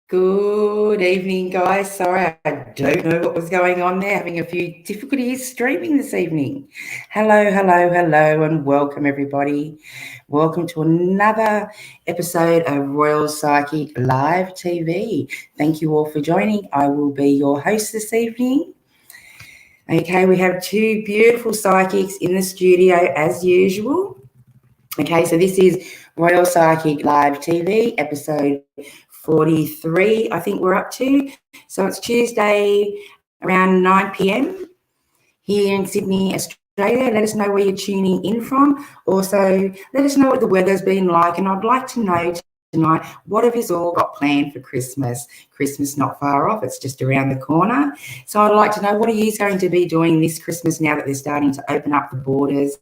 Good evening, guys. Sorry, I don't know what was going on there. Having a few difficulties streaming this evening. Hello, hello, hello, and welcome, everybody. Welcome to another episode of Royal Psychic Live TV. Thank you all for joining. I will be your host this evening. Okay, we have two beautiful psychics in the studio as usual. Okay, so this is Royal Psychic Live TV, episode 43, I think we're up to. So it's Tuesday around 9 p.m. here in Sydney, Australia. Let us know where you're tuning in from. Also, let us know what the weather's been like. And I'd like to know tonight, what have you all got planned for Christmas? Christmas not far off. It's just around the corner. So I'd like to know, what are you going to be doing this Christmas now that they're starting to open up the borders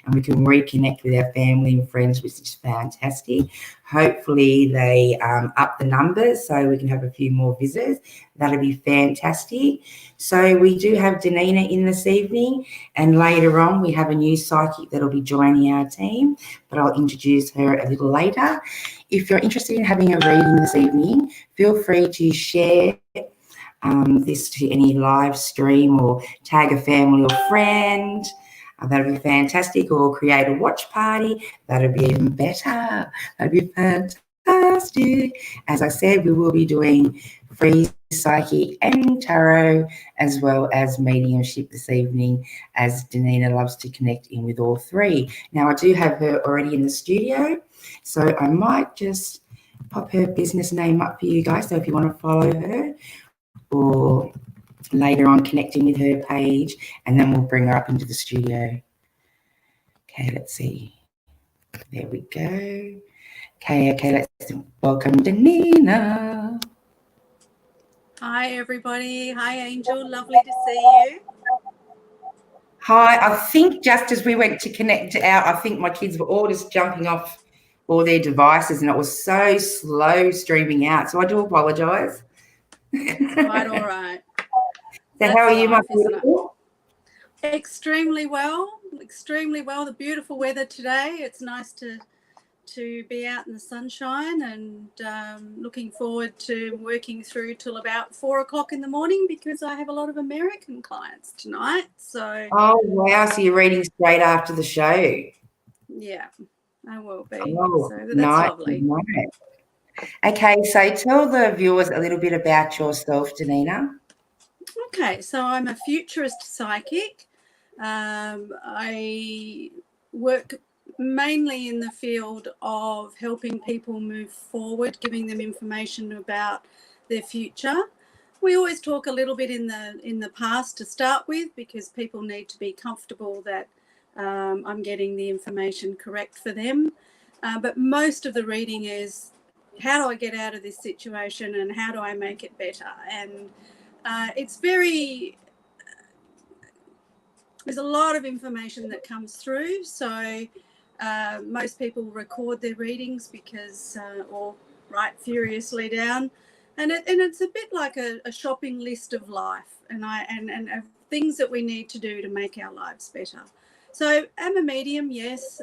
and we can reconnect with our family and friends, which is fantastic. Hopefully they up the numbers so we can have a few more visitors. That'll be fantastic. So we do have Danina in this evening, and later on we have a new psychic that'll be joining our team, but I'll introduce her a little later. If you're interested in having a reading this evening, feel free to share this to any live stream or tag a family or friend. That'll be fantastic. Or create a watch party. That'll be even better. That'll be fantastic. As I said, we will be doing free psychic and tarot as well as mediumship this evening, as Danina loves to connect in with all three. Now, I do have her already in the studio, so I might just pop her business name up for you guys. So if you want to follow her, or later on connecting with her page, and then we'll bring her up into the studio. Okay, let's see. There we go. Okay, let's welcome Danina. Hi, everybody. Hi, Angel. Lovely to see you. Hi, I think just as we went to connect out, I think my kids were all just jumping off all their devices, and it was so slow streaming out. So I do apologise. Quite all right. So how are you, my beautiful? Extremely well. Extremely well. The beautiful weather today. It's nice to be out in the sunshine, and looking forward to working through till about 4 o'clock in the morning, because I have a lot of American clients tonight. So. Oh wow! So you're reading straight after the show. Yeah, I will be. Oh, so that's nice, lovely. Nice. Okay, so tell the viewers a little bit about yourself, Danina. Okay, so I'm a futurist psychic. I work mainly in the field of helping people move forward, giving them information about their future. We always talk a little bit in the past to start with, because people need to be comfortable that I'm getting the information correct for them. But most of the reading is, how do I get out of this situation and how do I make it better? And it's there's a lot of information that comes through. So most people record their readings because, or write furiously down. And it's a bit like a shopping list of life and of things that we need to do to make our lives better. So I'm a medium, yes.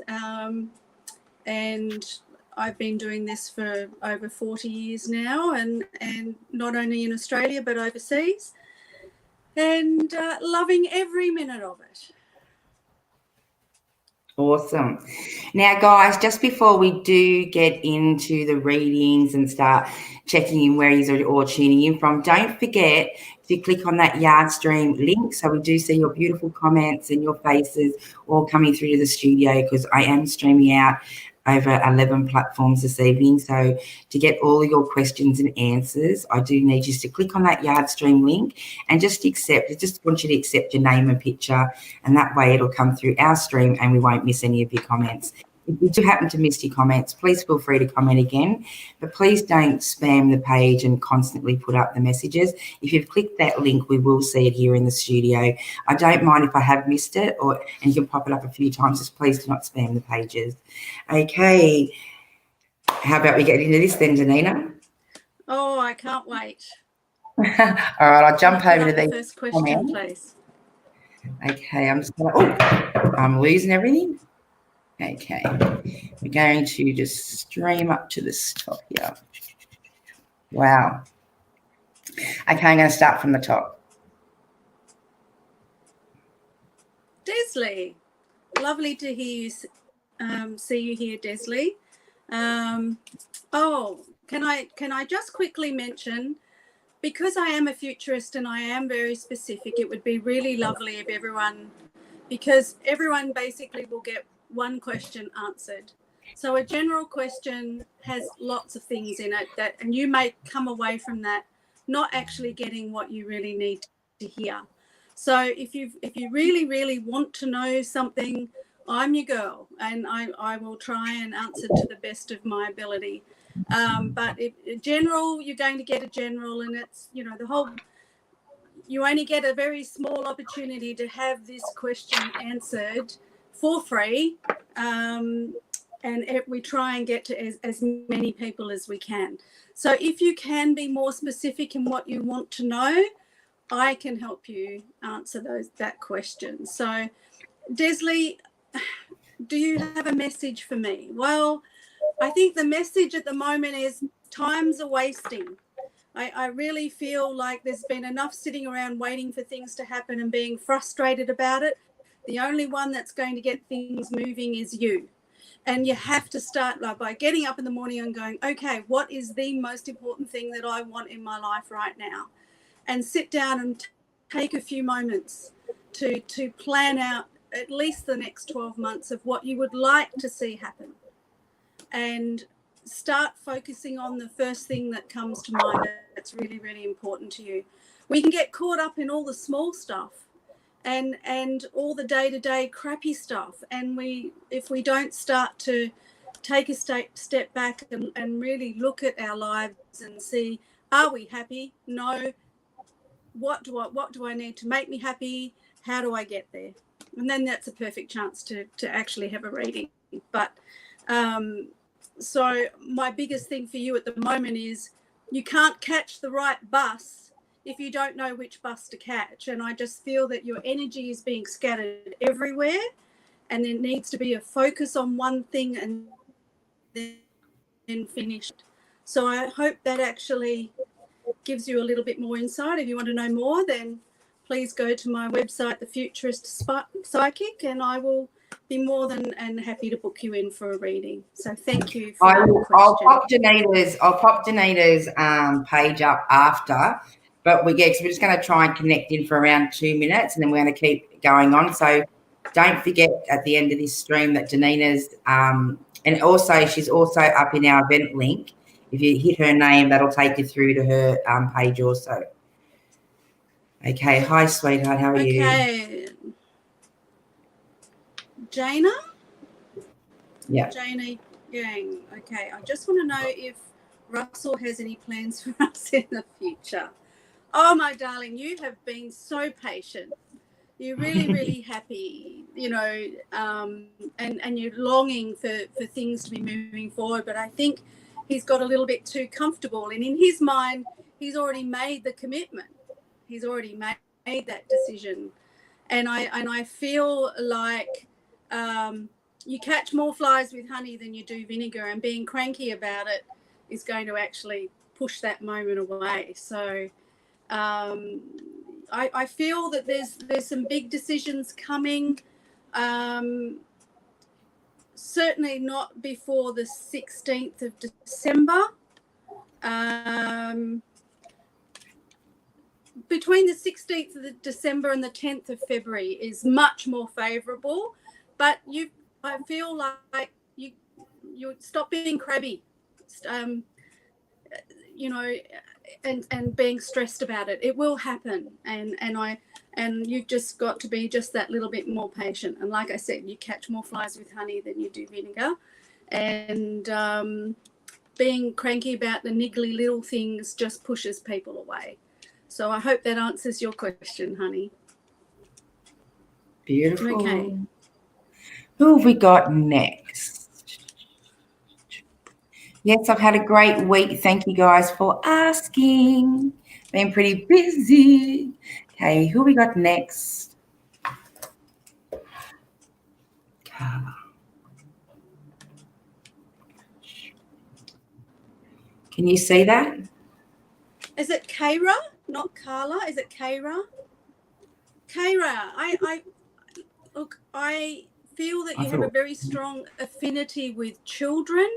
And I've been doing this for over 40 years now, and not only in Australia but overseas, and loving every minute of it. Awesome. Now, guys, just before we do get into the readings and start checking in where you're all tuning in from, don't forget to click on that Yard Stream link, so we do see your beautiful comments and your faces all coming through to the studio, because I am streaming out over 11 platforms this evening. So to get all of your questions and answers, I do need you to click on that Yardstream link and just accept. I just want you to accept your name and picture, and that way it'll come through our stream and we won't miss any of your comments. If you do happen to miss your comments, please feel free to comment again, but please don't spam the page and constantly put up the messages. If you've clicked that link, we will see it here in the studio. I don't mind if I have missed it, and you can pop it up a few times, just please do not spam the pages. Okay, how about we get into this then, Danina? Oh, I can't wait. All right, I'll jump over to the first question, please. Okay, I'm losing everything. Okay, we're going to just stream up to this top here. Wow. Okay, I'm going to start from the top. Desley, lovely to hear you, see you here, Desley. Can I just quickly mention, because I am a futurist and I am very specific, it would be really lovely if everyone, because everyone basically will get one question answered. So a general question has lots of things in it and you may come away from that not actually getting what you really need to hear. So if you really, really want to know something, I'm your girl, and I will try and answer to the best of my ability. But in general, you're going to get a general, and it's, you only get a very small opportunity to have this question answered for free. And we try and get to as many people as we can. So if you can be more specific in what you want to know, I can help you answer that question. So, Desley, do you have a message for me? Well, I think the message at the moment is time's a wasting. I really feel like there's been enough sitting around waiting for things to happen and being frustrated about it. The only one that's going to get things moving is you. And you have to start by getting up in the morning and going, okay, what is the most important thing that I want in my life right now? And sit down and take a few moments to plan out at least the next 12 months of what you would like to see happen. And start focusing on the first thing that comes to mind that's really, really important to you. We can get caught up in all the small stuff and all the day-to-day crappy stuff. And if we don't start to take a step back and really look at our lives and see, are we happy? No. What do I need to make me happy? How do I get there? And then that's a perfect chance to actually have a reading. But so my biggest thing for you at the moment is you can't catch the right bus if you don't know which bus to catch. And I just feel that your energy is being scattered everywhere, and there needs to be a focus on one thing and then finish it. So I hope that actually gives you a little bit more insight. If you want to know more, then please go to my website, The Futurist Psychic, and I will be more than happy to book you in for a reading. So thank you for your question. I'll pop Danita's page up after, but we're just going to try and connect in for around 2 minutes, and then we're going to keep going on. So don't forget at the end of this stream that Danita's and also she's also up in our event link. If you hit her name, that'll take you through to her page also. Okay. Hi, sweetheart. How are you? Okay. Jana? Yeah. Jana Yang. Okay. I just want to know if Russell has any plans for us in the future. Oh, my darling, you have been so patient. You're really, really happy, and you're longing for things to be moving forward. But I think he's got a little bit too comfortable. And in his mind, he's already made the commitment. He's already made that decision. And I feel like you catch more flies with honey than you do vinegar, and being cranky about it is going to actually push that moment away. So I feel that there's some big decisions coming. Certainly not before the 16th of December. Between the 16th of December and the 10th of February is much more favourable, but I feel like you stop being crabby, you know, and being stressed about it. It will happen, and you've just got to be just that little bit more patient. And like I said, you catch more flies with honey than you do vinegar, and being cranky about the niggly little things just pushes people away. So I hope that answers your question, honey. Beautiful. Okay. Who have we got next? Yes, I've had a great week. Thank you guys for asking. Been pretty busy. Okay, who we got next? Can you see that? Is it Kaira? Not Carla? Is it Kaira? Kaira, I feel that you have a very strong affinity with children,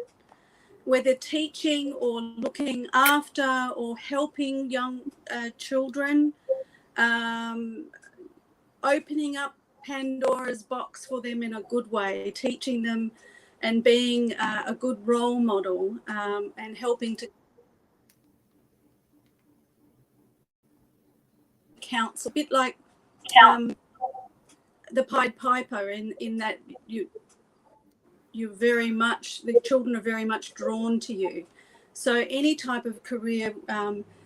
whether teaching or looking after or helping young children, opening up Pandora's box for them in a good way, teaching them and being a good role model, and helping to counsel, a bit like the Pied Piper, in that you're very much, the children are very much drawn to you. So any type of career,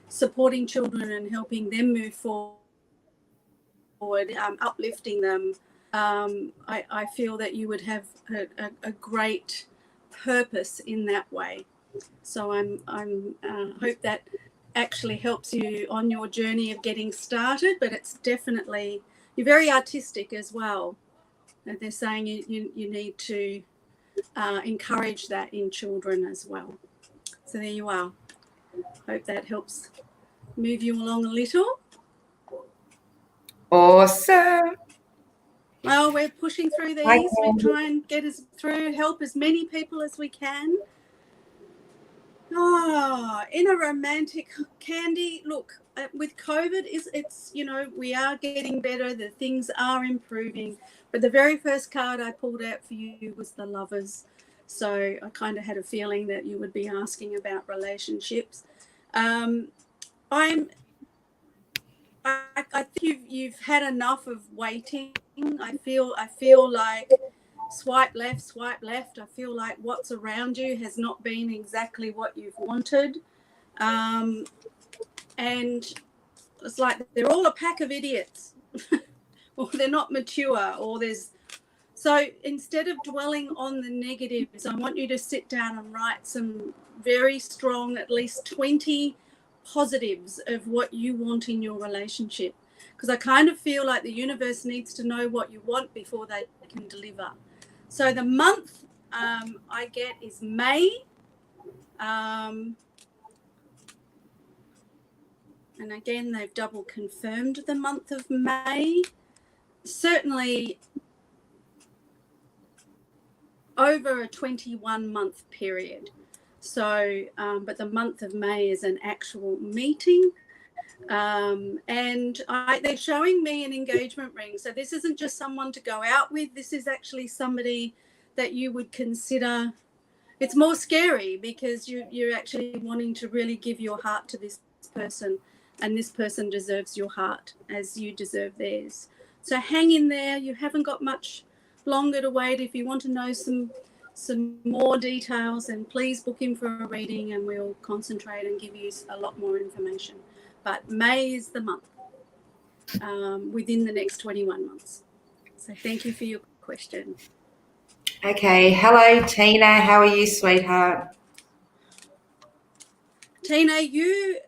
supporting children and helping them move forward, uplifting them, I feel that you would have a great purpose in that way. So I'm hope that actually helps you on your journey of getting started. But it's definitely, you're very artistic as well. And they're saying you need to encourage that in children as well. So there you are. Hope that helps move you along a little. Awesome. Well, we're pushing through these. We try and get us through, help as many people as we can. Oh, in a romantic, Candy, look, with COVID, it's you know, we are getting better, the things are improving, but the very first card I pulled out for you was the Lovers. So I kind of had a feeling that you would be asking about relationships. I think you've had enough of waiting. I feel like swipe left. I feel like what's around you has not been exactly what you've wanted. And it's like they're all a pack of idiots or they're not mature, or so instead of dwelling on the negatives, I want you to sit down and write some very strong, at least 20 positives of what you want in your relationship. Because I kind of feel like the universe needs to know what you want before they can deliver. So the month I get is May. And again, they've double confirmed the month of May. Certainly over a 21-month period. So, but the month of May is an actual meeting. And they're showing me an engagement ring. So this isn't just someone to go out with. This is actually somebody that you would consider. It's more scary because you're actually wanting to really give your heart to this person, and this person deserves your heart as you deserve theirs. So hang in there. You haven't got much longer to wait. If you want to know some more details, and please book in for a reading and we'll concentrate and give you a lot more information. But May is the month within the next 21 months. So thank you for your question. Okay. Hello, Tina. How are you, sweetheart? Tina, you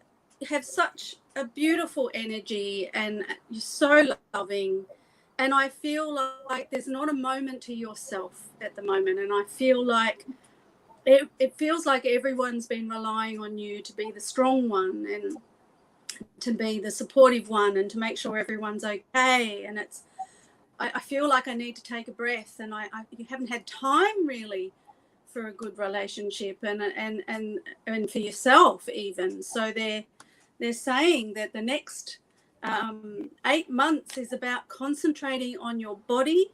have such a beautiful energy and you're so loving. And I feel like there's not a moment to yourself at the moment. And I feel like it feels like everyone's been relying on you to be the strong one and to be the supportive one and to make sure everyone's okay. And I feel like I need to take a breath, and you haven't had time really for a good relationship and for yourself even. So they're saying that the next 8 months is about concentrating on your body,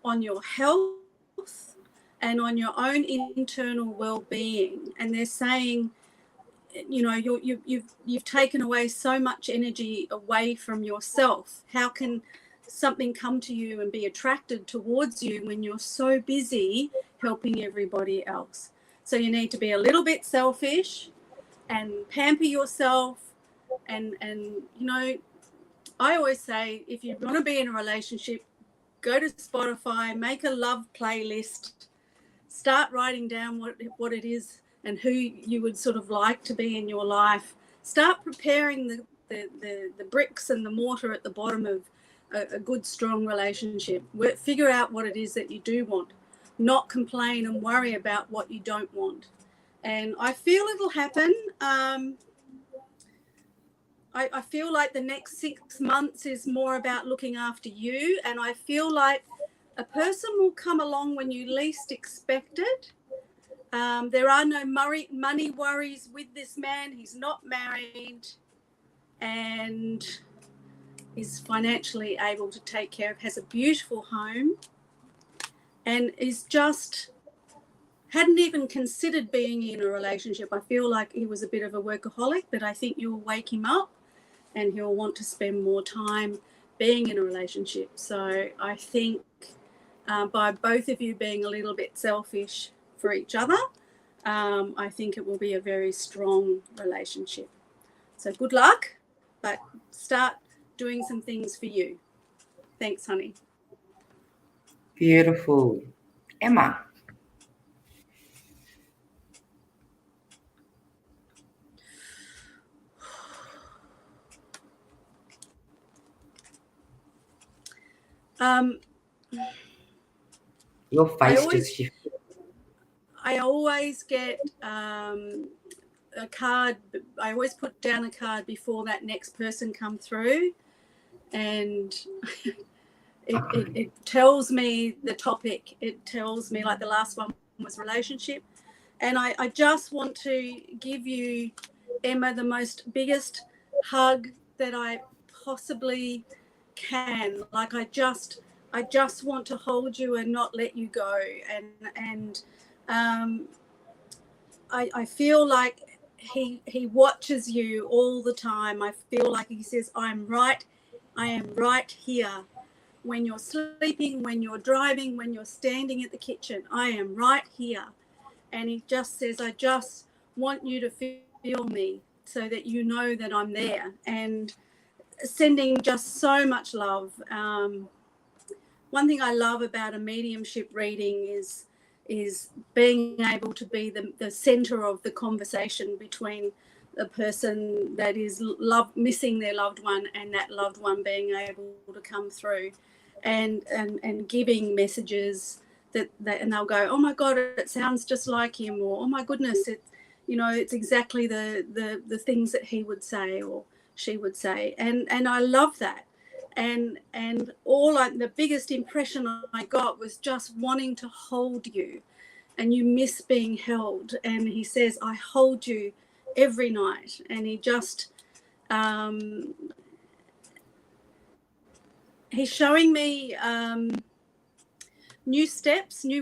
on your health, and on your own internal well-being. And they're saying, you know, you've taken away so much energy away from yourself. How can something come to you and be attracted towards you when you're so busy helping everybody else? So you need to be a little bit selfish and pamper yourself. And you know, I always say, if you want to be in a relationship, go to Spotify, make a love playlist, start writing down what it is and who you would sort of like to be in your life. Start preparing the bricks and the mortar at the bottom of a good, strong relationship. Figure out what it is that you do want, not complain and worry about what you don't want. And I feel it'll happen. I feel like the next 6 months is more about looking after you, and I feel like a person will come along when you least expect it. There are no money worries with this man. He's not married and is financially able to take care of, has a beautiful home, and is just hadn't even considered being in a relationship. I feel like he was a bit of a workaholic, but I think you'll wake him up and he'll want to spend more time being in a relationship. So I think by both of you being a little bit selfish for each other, I think it will be a very strong relationship. So good luck, but start doing some things for you. Thanks, honey. Beautiful. Emma. Your face just shifted. I always get a card. I always put down a card before that next person come through, and it tells me the topic. It tells me, like the last one was relationship, and I just want to give you, Emma, the biggest hug that I possibly can. Like I just want to hold you and not let you go. And I feel like he watches you all the time. I feel like he says, I am right here. When you're sleeping, when you're driving, when you're standing at the kitchen, I am right here. And he just says, I just want you to feel me so that you know that I'm there. And sending just so much love. One thing I love about a mediumship reading is being able to be the center of the conversation between the person that is missing their loved one and that loved one being able to come through and giving messages that and they'll go, oh my God, it sounds just like him, or oh my goodness, it's exactly the things that he would say or she would say. And I love that. And the biggest impression I got was just wanting to hold you, and you miss being held. And he says, I hold you every night. And he just, he's showing me new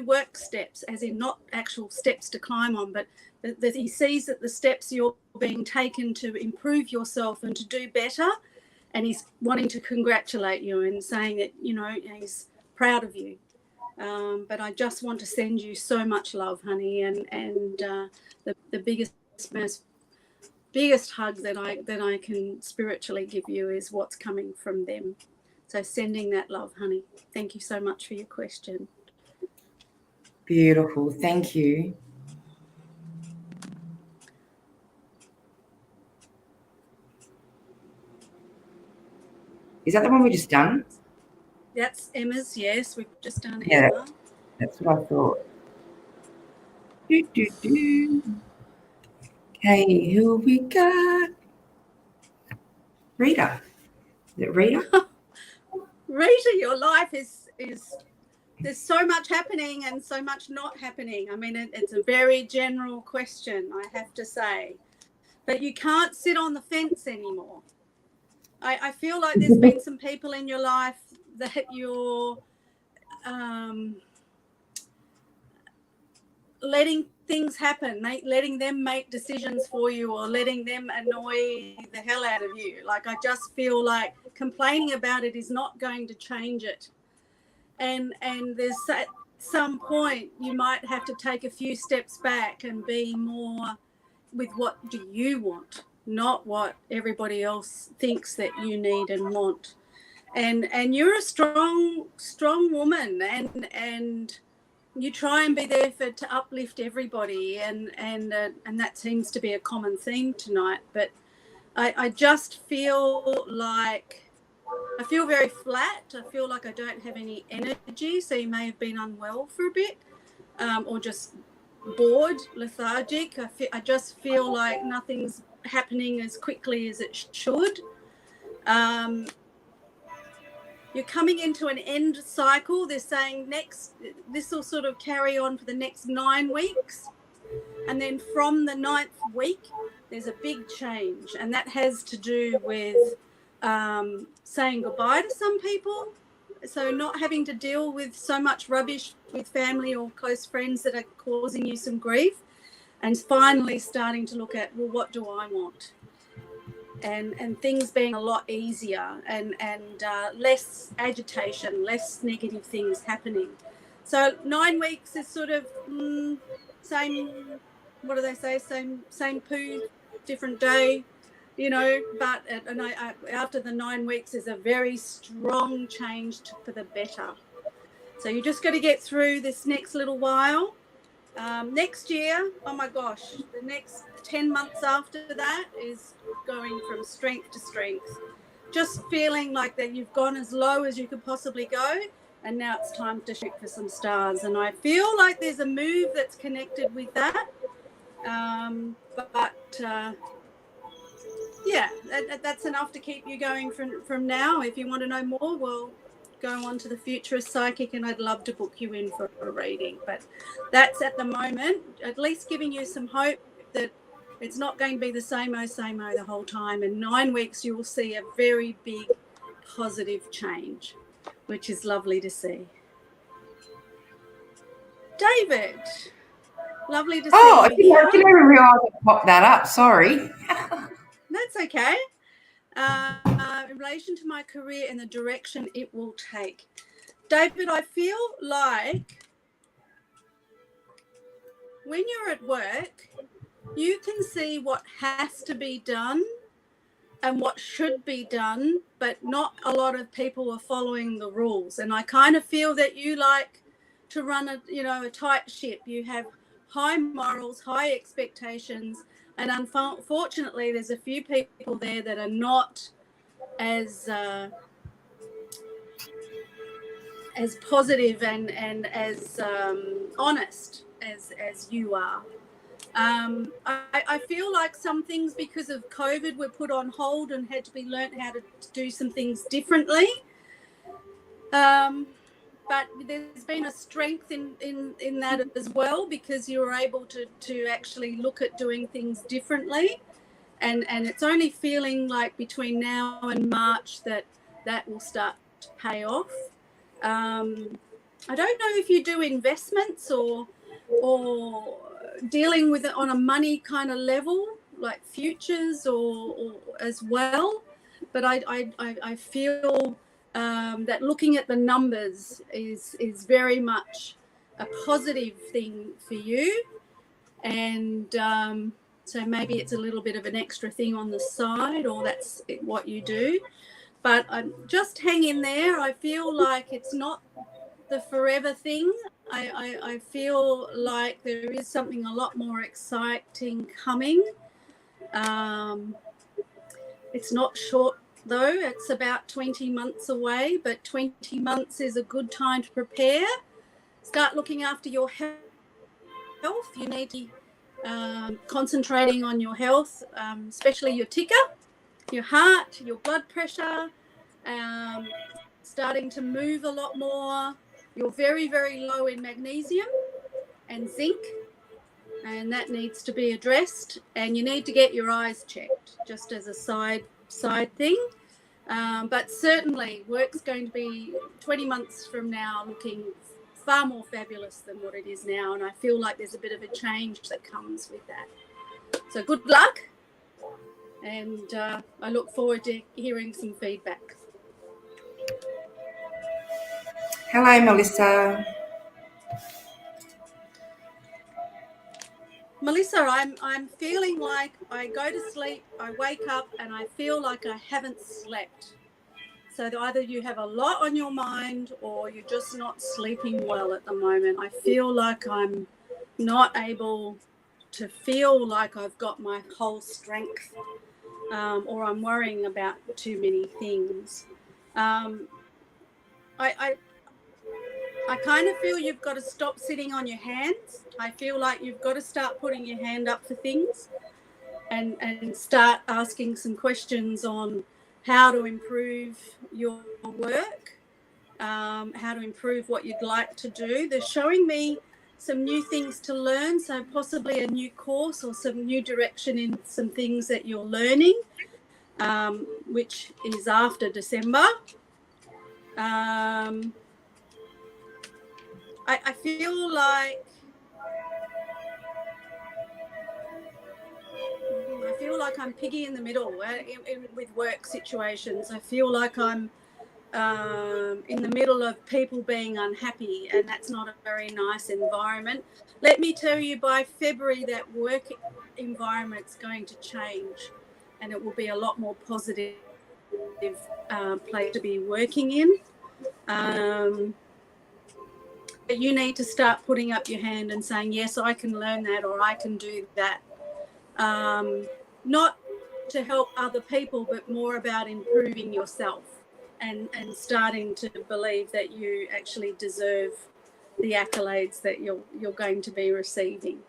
work steps, as in not actual steps to climb on, but that he sees that the steps you're being taken to improve yourself and to do better. And he's wanting to congratulate you and saying that, he's proud of you. But I just want to send you so much love, honey. And the biggest hug that I can spiritually give you is what's coming from them. So sending that love, honey. Thank you so much for your question. Beautiful. Thank you. Is that the one we just done? That's Emma's, yes. We've just done Yeah, Emma. that's what I thought. Hey, who we got? Rita. Is it Rita? Rita, your life is there's so much happening and so much not happening. I mean, it's a very general question, I have to say. But you can't sit on the fence anymore. I feel like there's been some people in your life that you're letting things happen, letting them make decisions for you, or letting them annoy the hell out of you. Like, I just feel like complaining about it is not going to change it. And there's at some point you might have to take a few steps back and be more with what do you want, not what everybody else thinks that you need and want. And you're a strong woman, and you try and be there to uplift everybody, and that seems to be a common theme tonight. But I just feel like I feel very flat. I feel like I don't have any energy. So you may have been unwell for a bit, or just bored, lethargic. I just feel like nothing's happening as quickly as it should. You're coming into an end cycle. They're saying this will sort of carry on for the next 9 weeks. And then from the 9th week, there's a big change. And that has to do with saying goodbye to some people. So not having to deal with so much rubbish with family or close friends that are causing you some grief. And finally starting to look at, well, what do I want? And things being a lot easier, and less agitation, less negative things happening. So 9 weeks is sort of same, what do they say, same poo, different day, you know. But after the 9 weeks is a very strong change for the better. So you just got to get through this next little while. Next year, oh my gosh, the next 10 months after that is going from strength to strength. Just feeling like that you've gone as low as you could possibly go, and now it's time to shoot for some stars. And I feel like there's a move that's connected with that. Yeah, that's enough to keep you going from now. If you want to know more, well, go on to the Futurist Psychic, and I'd love to book you in for a reading. But that's at the moment, at least giving you some hope that it's not going to be the same the whole time. In 9 weeks, you will see a very big positive change, which is lovely to see. David, lovely to see you here. I didn't even realise I popped that up. Sorry. That's okay. In relation to my career and the direction it will take. David, I feel like when you're at work, you can see what has to be done and what should be done, but not a lot of people are following the rules. And I kind of feel that you like to run a tight ship. You have high morals, high expectations, and unfortunately there's a few people there that are not as positive and as honest as you are. I feel like some things, because of COVID, were put on hold and had to be learnt how to do some things differently. But there's been a strength in that as well, because you were able to actually look at doing things differently. And it's only feeling like between now and March that will start to pay off. I don't know if you do investments or dealing with it on a money kind of level, like futures or as well. But I feel that looking at the numbers is very much a positive thing for you. And so maybe it's a little bit of an extra thing on the side, or that's what you do. But just hang in there. I feel like it's not the forever thing. I feel like there is something a lot more exciting coming. It's not short though. It's about 20 months away, but 20 months is a good time to prepare. Start looking after your health. You need to be concentrating on your health, especially your ticker, your heart, your blood pressure, starting to move a lot more. You're very, very low in magnesium and zinc, and that needs to be addressed. And you need to get your eyes checked, just as a side thing. But certainly work's going to be 20 months from now looking far more fabulous than what it is now, and I feel like there's a bit of a change that comes with that. So good luck, and I look forward to hearing some feedback. Hello, Melissa. Melissa, I'm feeling like I go to sleep, I wake up, and I feel like I haven't slept. So either you have a lot on your mind or you're just not sleeping well at the moment. I feel like I'm not able to feel like I've got my whole strength, or I'm worrying about too many things. I kind of feel you've got to stop sitting on your hands. I feel like you've got to start putting your hand up for things and start asking some questions on how to improve your work, how to improve what you'd like to do. They're showing me some new things to learn, so possibly a new course or some new direction in some things that you're learning, which is after December. I feel like I'm piggy in the middle with work situations. I feel like I'm in the middle of people being unhappy, and that's not a very nice environment. Let me tell you, by February, that work environment's going to change, and it will be a lot more positive place to be working in. But you need to start putting up your hand and saying, yes, I can learn that, or I can do that. Not to help other people, but more about improving yourself and starting to believe that you actually deserve the accolades that you're going to be receiving.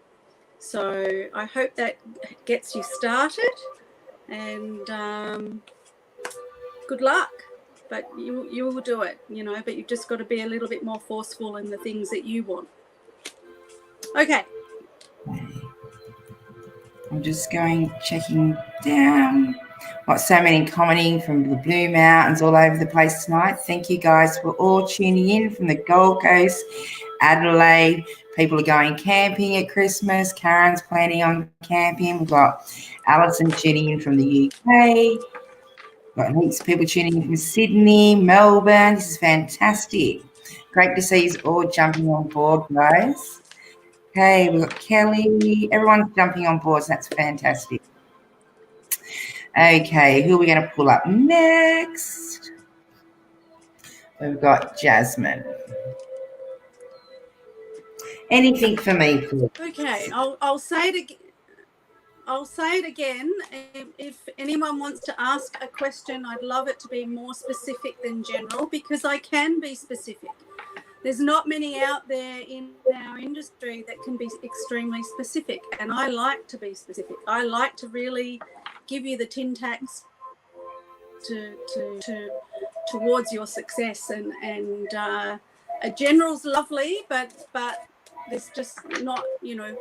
So I hope that gets you started, and good luck. But you will do it, but you've just got to be a little bit more forceful in the things that you want. Okay. I'm just checking down. Got so many commenting from the Blue Mountains all over the place tonight. Thank you guys for all tuning in from the Gold Coast, Adelaide. People are going camping at Christmas. Karen's planning on camping. We've got Alison tuning in from the UK. Got heaps of people tuning in from Sydney, Melbourne. This is fantastic. Great to see you all jumping on board, guys. Okay, we've got Kelly. Everyone's jumping on board, so that's fantastic. Okay, who are we going to pull up next? We've got Jasmine. Anything for me, please? Okay, I'll say it again. I'll say it again. If anyone wants to ask a question, I'd love it to be more specific than general, because I can be specific. There's not many out there in our industry that can be extremely specific, and I like to be specific. I like to really give you the tin tacks towards your success, and a general's lovely, but there's just not, you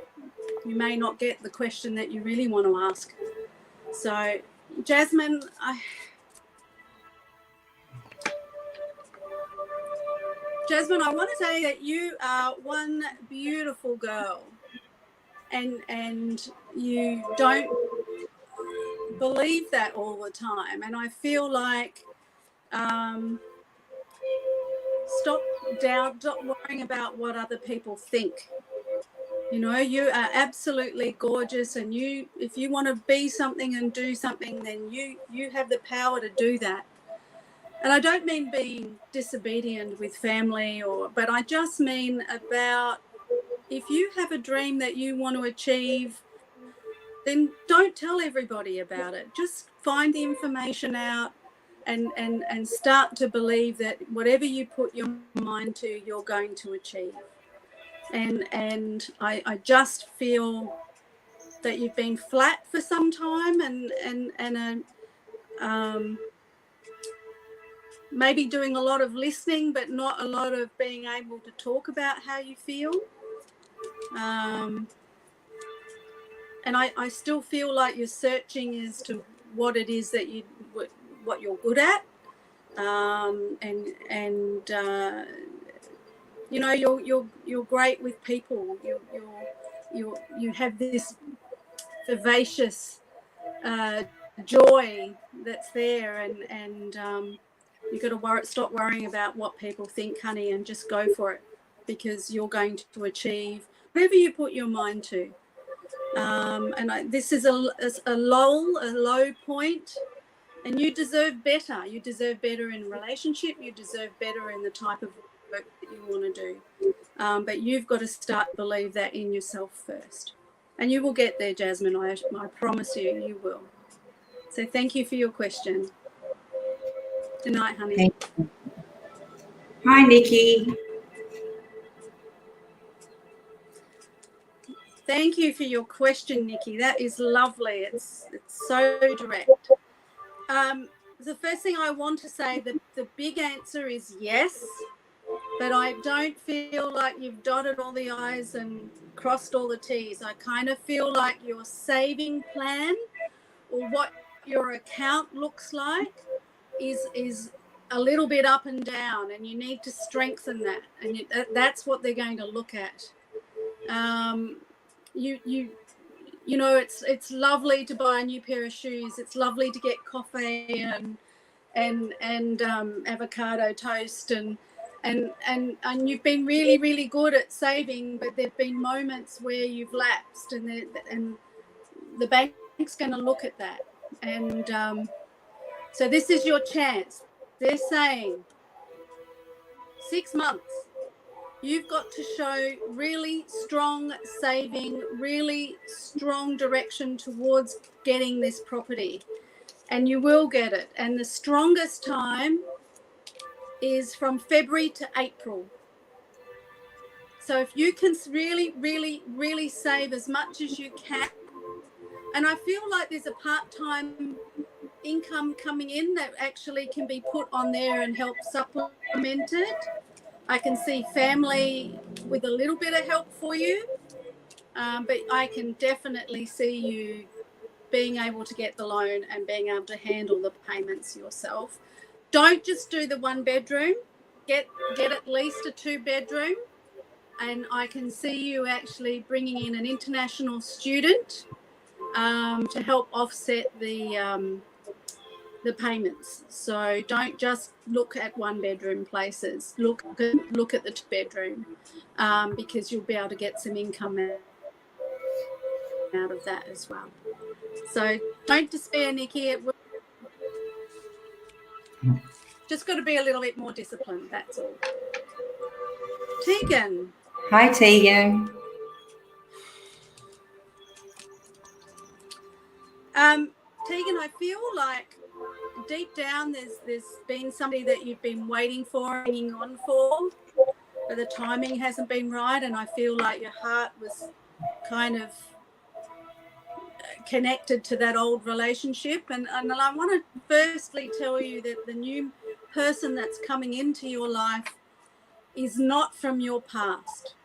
may not get the question that you really want to ask. So, Jasmine, I want to say that you are one beautiful girl, and you don't believe that all the time. And I feel like stop worrying about what other people think. You are absolutely gorgeous, and if you want to be something and do something, then you have the power to do that. And I don't mean being disobedient with family, but I just mean about, if you have a dream that you want to achieve, then don't tell everybody about it. Just find the information out and start to believe that whatever you put your mind to, you're going to achieve. And I just feel that you've been flat for some time, and maybe doing a lot of listening, but not a lot of being able to talk about how you feel. And I still feel like you're searching as to what it is that what you're good at, You know, you're great with people. You have this vivacious joy that's there, and you've got to stop worrying about what people think, honey, and just go for it, because you're going to achieve whatever you put your mind to. This is a low point, and you deserve better. You deserve better in a relationship. You deserve better in the type of work that you want to do. But you've got to start to believe that in yourself first. And you will get there, Jasmine. I promise you, you will. So thank you for your question. Good night, honey. Thank you. Hi, Nikki. Thank you for your question, Nikki. That is lovely. It's so direct. The first thing I want to say, the big answer is yes, but I don't feel like you've dotted all the I's and crossed all the T's. I kind of feel like your saving plan, or what your account looks like, is a little bit up and down, and you need to strengthen that, and that's what they're going to look at. You know, it's lovely to buy a new pair of shoes. It's lovely to get coffee and avocado toast, and you've been really, really good at saving, but there've been moments where you've lapsed, and the bank's going to look at that, and so this is your chance. They're saying 6 months. You've got to show really strong saving, really strong direction towards getting this property, and you will get it. And the strongest time is from February to April. So if you can really, really, really save as much as you can, and I feel like there's a part-time income coming in that actually can be put on there and help supplement it. I can see family with a little bit of help for you, but I can definitely see you being able to get the loan and being able to handle the payments yourself. Don't just do the 1 bedroom. Get at least a 2 bedroom, and I can see you actually bringing in an international student to help offset the payments. So don't just look at 1 bedroom places. Look at the 2 bedroom, because you'll be able to get some income out of that as well. So don't despair, Nikki. It will just got to be a little bit more disciplined. That's all. Tegan. Hi, Tegan. Tegan, I feel like deep down there's been somebody that you've been waiting for, hanging on for, but the timing hasn't been right, and I feel like your heart was kind of connected to that old relationship, and I want to firstly tell you that the new person that's coming into your life is not from your past.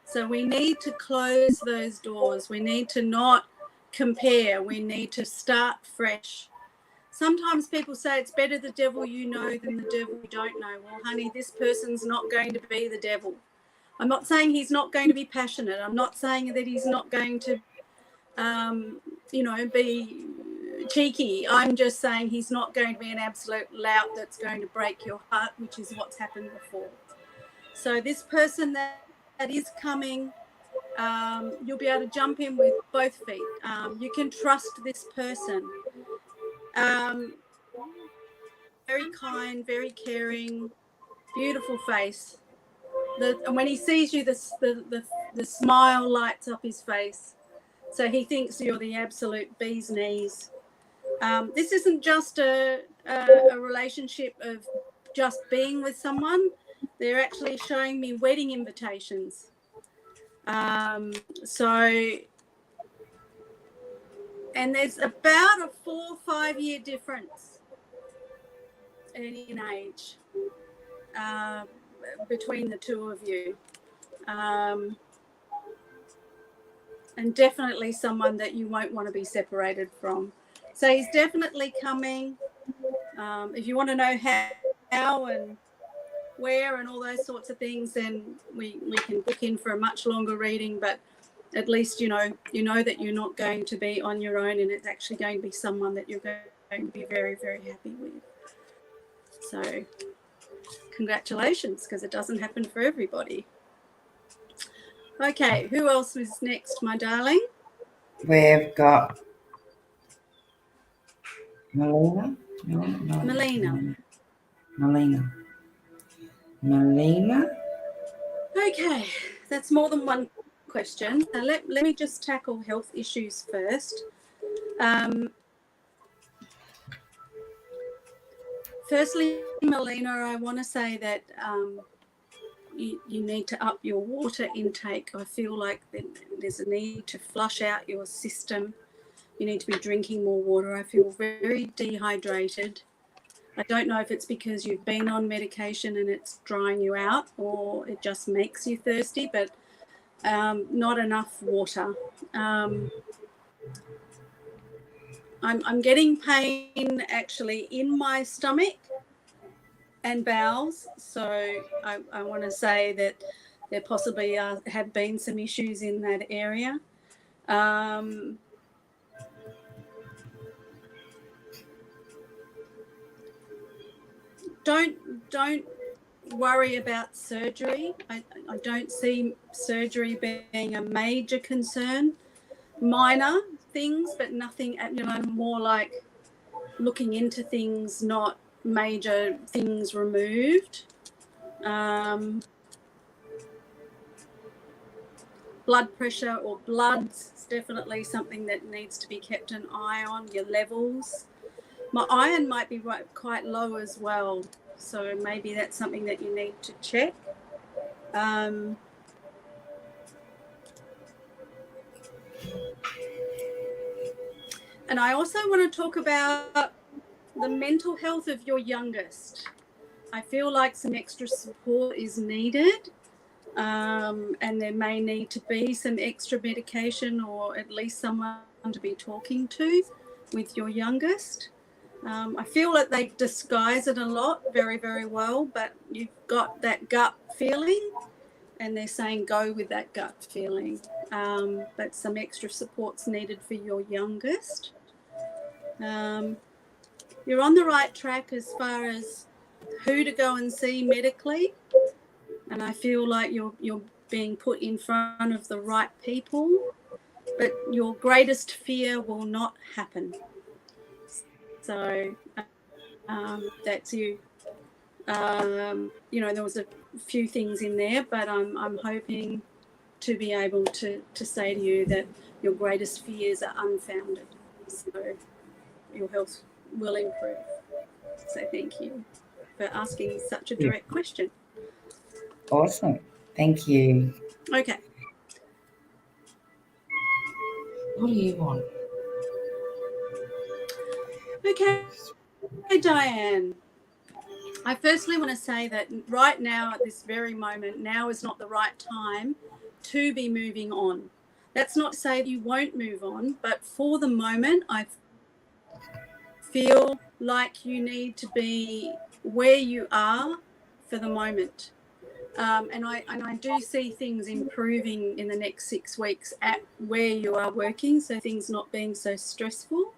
So we need to close those doors. We need to not compare. We need to start fresh. Sometimes people say it's better the devil you know than the devil you don't know. Well, honey, this person's not going to be the devil. I'm not saying he's not going to be passionate. I'm not saying that he's not going to, be cheeky. I'm just saying he's not going to be an absolute lout that's going to break your heart, which is what's happened before. So this person that is coming, you'll be able to jump in with both feet. You can trust this person. Very kind, very caring, beautiful face. And when he sees you, the smile lights up his face. So he thinks you're the absolute bee's knees. This isn't just a relationship of just being with someone. They're actually showing me wedding invitations. And there's about a 4 or 5 year difference in age between the two of you. And definitely someone that you won't want to be separated from. So he's definitely coming. If you want to know how and where and all those sorts of things, then we can book in for a much longer reading. But at least you know that you're not going to be on your own, and it's actually going to be someone that you're going to be very, very happy with. So congratulations, because it doesn't happen for everybody. Okay, who else is next, my darling? We've got Melina. Okay, that's more than one question. So let me just tackle health issues first. Firstly, Melina, I want to say that you need to up your water intake. I feel like there's a need to flush out your system. You need to be drinking more water. I feel very dehydrated. I don't know if it's because you've been on medication and it's drying you out, or it just makes you thirsty, but not enough water. I'm getting pain actually in my stomach and bowels, so I want to say that there possibly have been some issues in that area. Don't worry about surgery. I don't see surgery being a major concern. Minor things, but nothing, more like looking into things, not major things removed. Blood pressure or bloods is definitely something that needs to be kept an eye on, your levels. My iron might be quite low as well, so maybe that's something that you need to check. And I also want to talk about the mental health of your youngest. I feel like some extra support is needed, and there may need to be some extra medication, or at least someone to be talking to with your youngest. I feel that they disguise it a lot very, very well, but you've got that gut feeling, and they're saying go with that gut feeling. But some extra support's needed for your youngest. You're on the right track as far as who to go and see medically, and I feel like you're being put in front of the right people, but your greatest fear will not happen. So that's you. There was a few things in there, but I'm hoping to be able to say to you that your greatest fears are unfounded. So your health will improve. So thank you for asking such a direct question. Awesome. Thank you. Okay. What do you want? Okay, Diane. I firstly want to say that right now, at this very moment, now is not the right time to be moving on. That's not to say you won't move on, but for the moment, I feel like you need to be where you are for the moment. And I do see things improving in the next 6 weeks at where you are working, so things not being so stressful.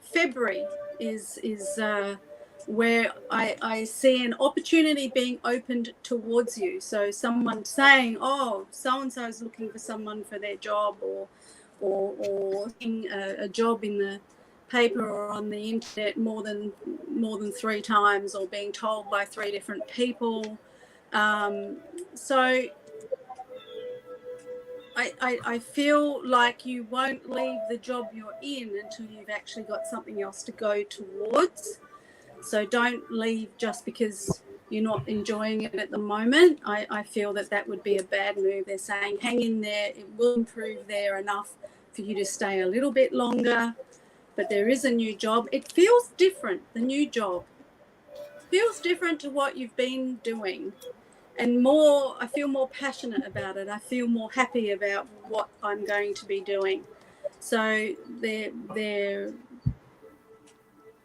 February is where I see an opportunity being opened towards you. So someone saying, oh, so-and-so is looking for someone for their job, or a job in the paper or on the internet more than 3 times, or being told by 3 different people. So I feel like you won't leave the job you're in until you've actually got something else to go towards. So don't leave just because you're not enjoying it at the moment. I feel that would be a bad move. They're saying hang in there, it will improve there enough for you to stay a little bit longer. But there is a new job. It feels different, the new job. Feels different to what you've been doing. And I feel more passionate about it. I feel more happy about what I'm going to be doing. So their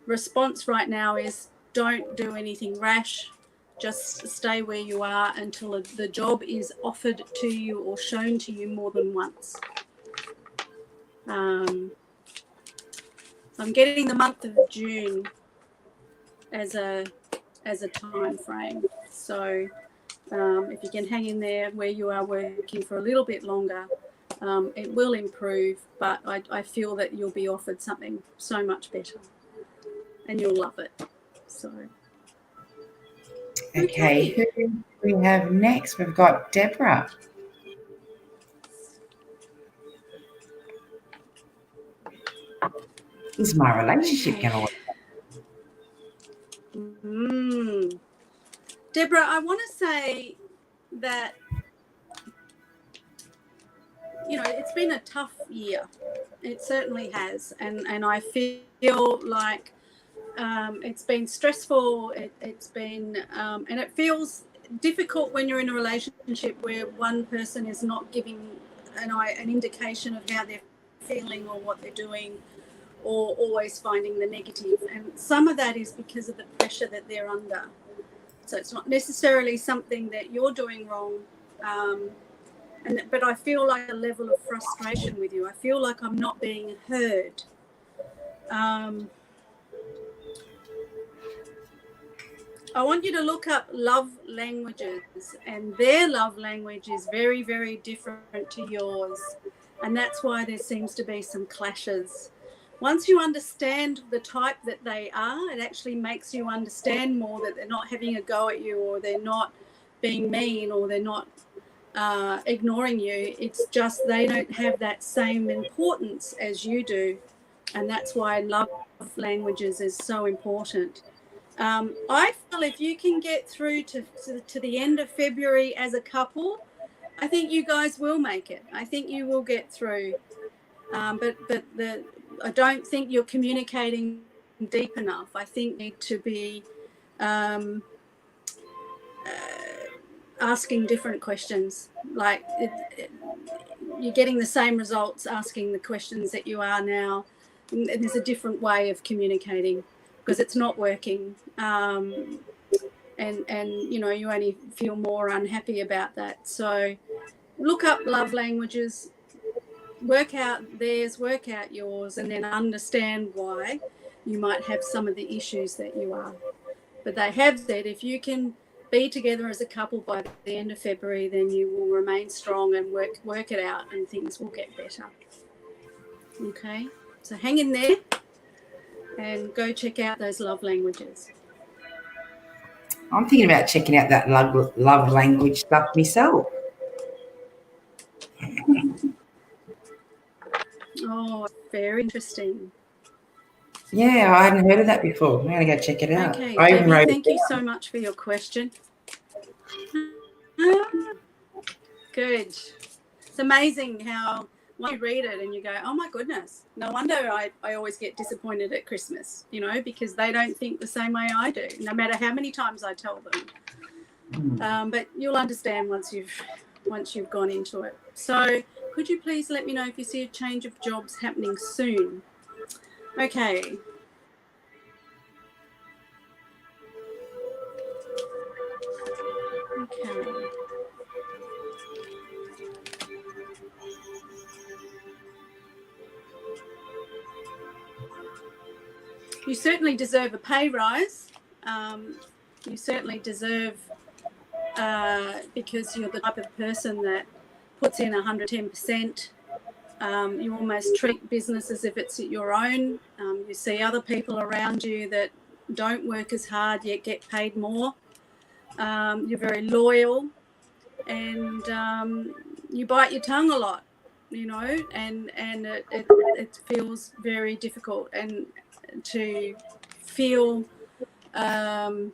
response right now is don't do anything rash. Just stay where you are until the job is offered to you or shown to you more than once. So I'm getting the month of June as a time frame. So if you can hang in there where you are working for a little bit longer, it will improve, but I feel that you'll be offered something so much better and you'll love it. So Okay, who do we have next? We've got Deborah. Is my relationship going to work? Deborah, I want to say that, you know, it's been a tough year. It certainly has. And I feel like it's been stressful. It's been, and it feels difficult when you're in a relationship where one person is not giving an indication of how they're feeling or what they're doing, or always finding the negative. And some of that is because of the pressure that they're under. So it's not necessarily something that you're doing wrong. But I feel like a level of frustration with you. I feel like I'm not being heard. I want you to look up love languages, and their love language is very, very different to yours. And that's why there seems to be some clashes. Once you understand the type that they are, it actually makes you understand more that they're not having a go at you, or they're not being mean, or they're not ignoring you. It's just they don't have that same importance as you do. And that's why love languages is so important. I feel if you can get through to the end of February as a couple, I think you guys will make it. I think you will get through. But I don't think you're communicating deep enough. I think you need to be asking different questions. Like you're getting the same results asking the questions that you are now. And there's a different way of communicating because it's not working. And you know, you only feel more unhappy about that. So look up love languages, work out theirs, work out yours, and then understand why you might have some of the issues that you are. But they have said if you can be together as a couple by the end of February, then you will remain strong and work it out, and things will get better. Okay, so hang in there and go check out those love languages. I'm thinking about checking out that love language stuff myself. Oh, very interesting. Yeah, I hadn't heard of that before. I'm going to go check it out. Okay, Debbie, thank you so much for your question. Good. It's amazing how when you read it and you go, oh my goodness, no wonder I always get disappointed at Christmas, you know, because they don't think the same way I do, no matter how many times I tell them. But you'll understand once you've gone into it. So could you please let me know if you see a change of jobs happening soon? Okay. Okay. You certainly deserve a pay rise. You certainly deserve, because you're the type of person that puts in 110%. You almost treat business as if it's your own. You see other people around you that don't work as hard yet get paid more. You're very loyal, and you bite your tongue a lot, you know, and it feels very difficult, and to feel that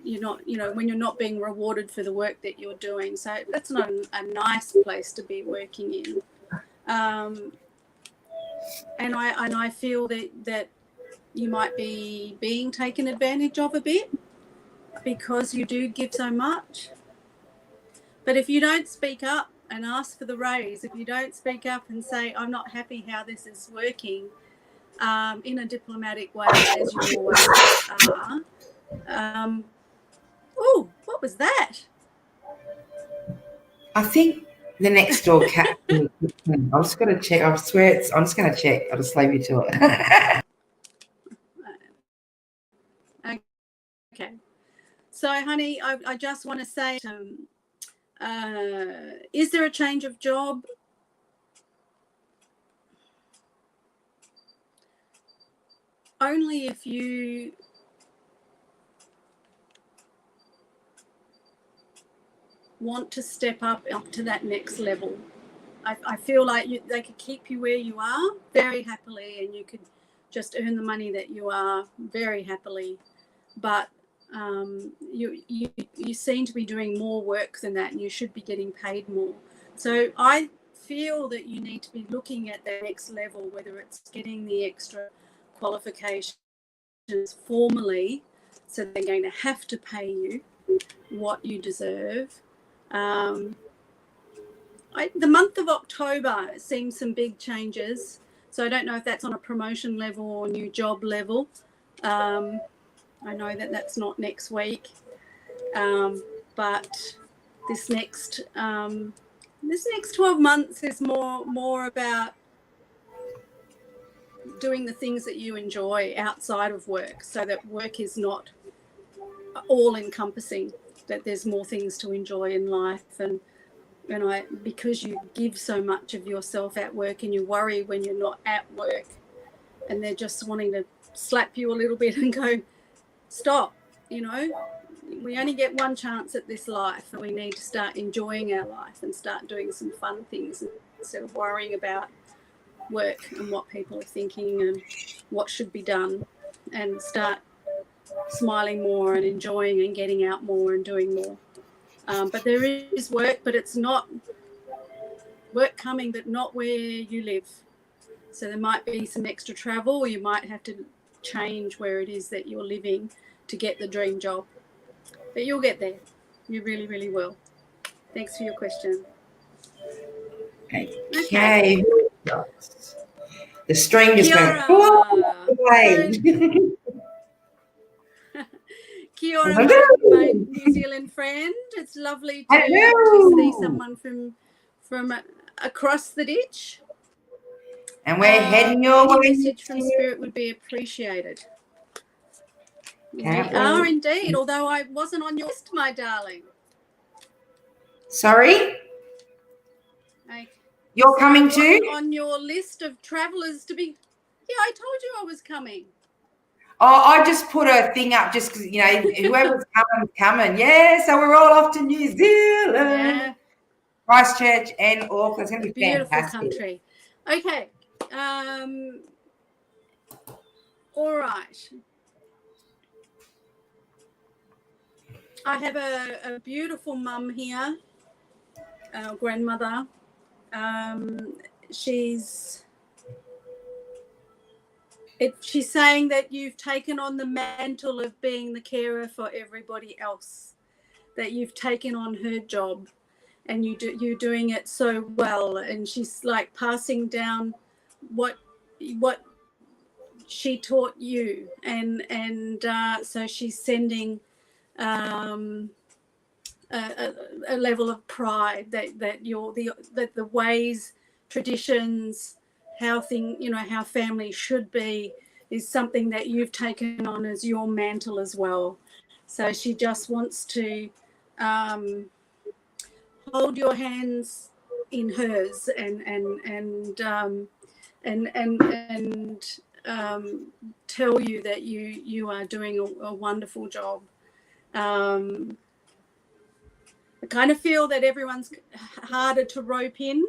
you're not, you know, when you're not being rewarded for the work that you're doing. So that's not a nice place to be working in. And I feel that you might be being taken advantage of a bit because you do give so much. But if you don't speak up and ask for the raise, if you don't speak up and say, I'm not happy how this is working, in a diplomatic way, as you always are, Oh, what was that? I think the next door cat. I'm just going to check. I swear I'm just going to check. I'll just leave you to it. Okay. So, honey, I just want to say, is there a change of job? Only if you want to step up to that next level. I feel like they could keep you where you are very happily, and you could just earn the money that you are very happily. But you seem to be doing more work than that, and you should be getting paid more. So I feel that you need to be looking at the next level, whether it's getting the extra qualifications formally, so they're going to have to pay you what you deserve. The month of October seems some big changes, so I don't know if that's on a promotion level or new job level. I know that that's not next week, but this next 12 months is more about doing the things that you enjoy outside of work, so that work is not all encompassing, that there's more things to enjoy in life. And because you give so much of yourself at work, and you worry when you're not at work, and they're just wanting to slap you a little bit and go, stop, we only get one chance at this life, and we need to start enjoying our life and start doing some fun things instead of worrying about work and what people are thinking and what should be done, and start smiling more and enjoying and getting out more and doing more. But there is work, but it's not work coming, but not where you live. So there might be some extra travel, or you might have to change where it is that you're living to get the dream job. But you'll get there. You really, really will. Thanks for your question. Okay. The string just went away. Kia ora, my New Zealand friend. It's lovely to see someone from across the ditch. And we're heading your way. Any message from Spirit would be appreciated. We are indeed, although I wasn't on your list, my darling. Sorry? You're coming too? On your list of travellers to be... Yeah, I told you I was coming. Oh, I just put a thing up just because, whoever's coming. Yeah, so we're all off to New Zealand. Yeah. Christchurch and Auckland. It's going to be beautiful fantastic. Country. Okay. All right. I have a beautiful mum here, grandmother. She's saying that you've taken on the mantle of being the carer for everybody else, that you've taken on her job, and you're doing it so well. And she's like passing down what she taught you, and so she's sending a level of pride that the ways, traditions, how family should be, is something that you've taken on as your mantle as well. So she just wants to hold your hands in hers and tell you that you are doing a wonderful job. I kind of feel that everyone's harder to rope in.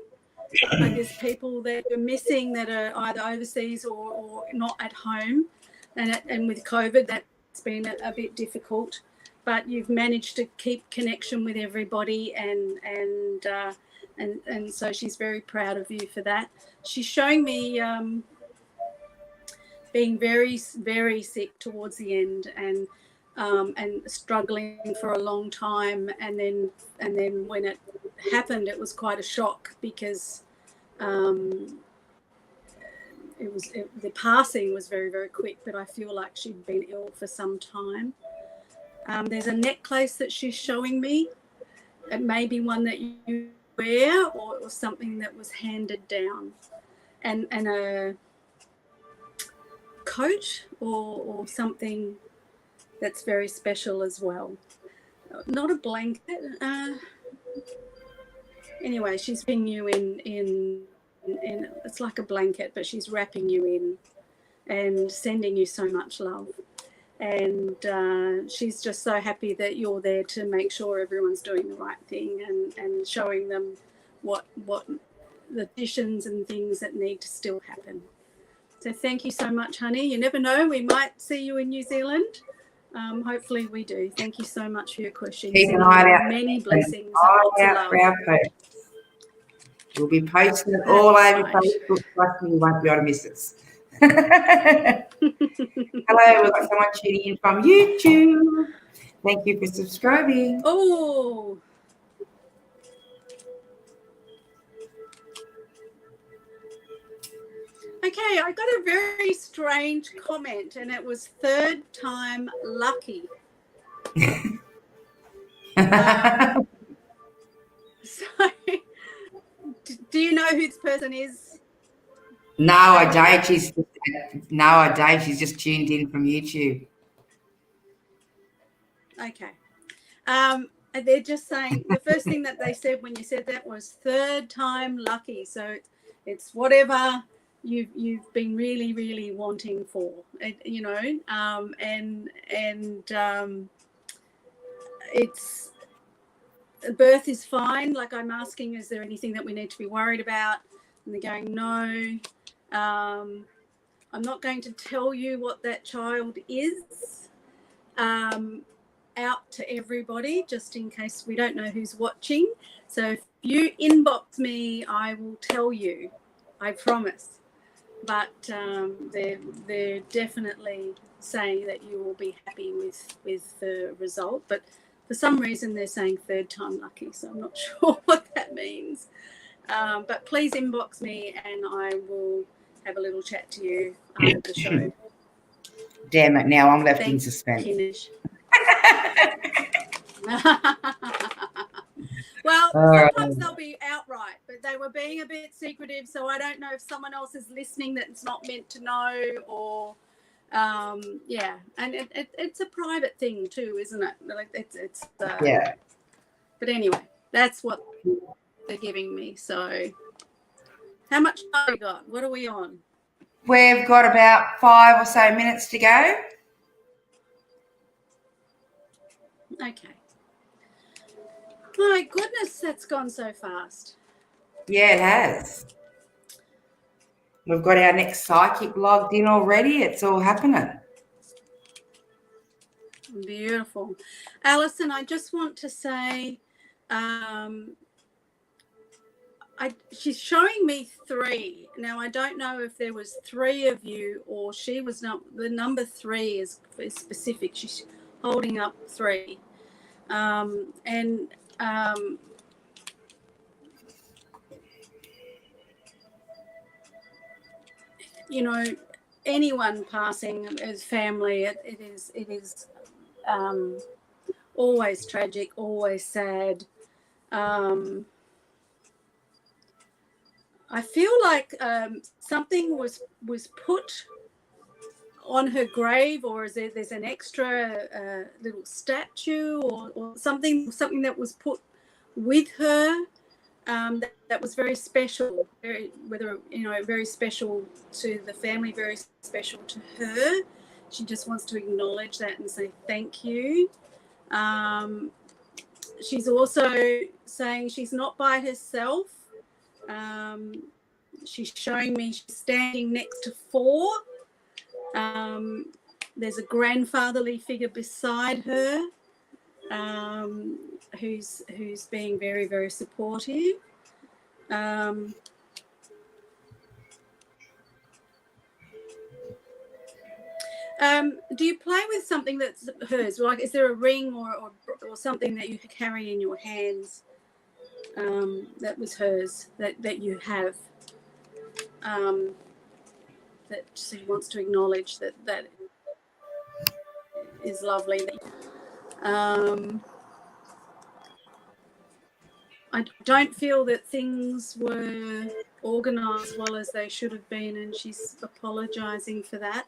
Like there's people that are missing that are either overseas or not at home, and with COVID that's been a bit difficult. But you've managed to keep connection with everybody, and so she's very proud of you for that. She's showing me being very, very sick towards the end, and struggling for a long time, and then when it happened, it was quite a shock because the passing was very, very quick. But I feel like she'd been ill for some time. There's a necklace that she's showing me. It may be one that you wear, or it was something that was handed down, and a coat or something that's very special as well. Not a blanket. Anyway, she's wrapping you in it's like a blanket, but she's wrapping you in and sending you so much love. And she's just so happy that you're there to make sure everyone's doing the right thing and showing them what the additions and things that need to still happen. So thank you so much, honey. You never know, we might see you in New Zealand. Hopefully we do. Thank you so much for your questions. Keep an eye out. Many blessings. Eye out for our posts. We'll be posting it all over Facebook. Trust me, you won't be able to miss it. Hello, we've got someone tuning in from YouTube. Thank you for subscribing. Oh. Okay, I got a very strange comment, and it was third time lucky. So, do you know who this person is? No, I don't. She's just tuned in from YouTube. Okay. They're just saying the first thing that they said when you said that was third time lucky. So it's whatever you've been really, really wanting for, you know, and it's birth is fine. Like, I'm asking, is there anything that we need to be worried about? And they're going, no. I'm not going to tell you what that child is out to everybody, just in case we don't know who's watching. So if you inbox me, I will tell you, I promise. But they're definitely saying that you will be happy with the result. But for some reason, they're saying third time lucky, so I'm not sure what that means. But please inbox me and I will have a little chat to you after the show. Damn it, now I'm left in suspense. Well, sometimes they'll be outright, but they were being a bit secretive, so I don't know if someone else is listening that's not meant to know, or yeah, and it's a private thing too, isn't it? Like it's yeah. But anyway, that's what they're giving me. So how much time we got? What are we on? We've got about 5 or so minutes to go. Okay. My goodness, that's gone so fast. Yeah, it has. We've got our next psychic logged in already. It's all happening. Beautiful. Alison, I just want to say, she's showing me 3. Now, I don't know if there was 3 of you or she was not. The number 3 is specific. She's holding up 3. You know, anyone passing as family, it is always tragic, always sad. I feel like something was put on her grave, or there's an extra little statue or something that was put with her that was very special, very special to the family, very special to her. She just wants to acknowledge that and say thank you. She's also saying she's not by herself. She's showing me she's standing next to 4. There's a grandfatherly figure beside her who's being very, very supportive. Do you play with something that's hers? Like, is there a ring or something that you carry in your hands that was hers, that you have, that she wants to acknowledge that is lovely? I don't feel that things were organised as well as they should have been, and she's apologising for that.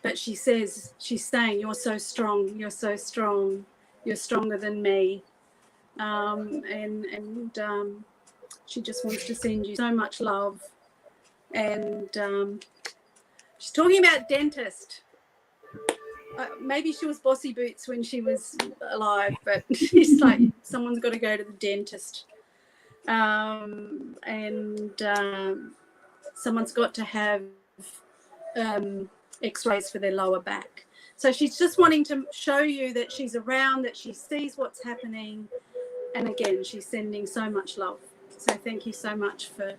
But she's saying, you're so strong, you're so strong, you're stronger than me. She just wants to send you so much love. And she's talking about dentist. Maybe she was bossy boots when she was alive, but she's like, someone's got to go to the dentist. Someone's got to have x-rays for their lower back. So she's just wanting to show you that she's around, that she sees what's happening. And again, she's sending so much love. So thank you so much for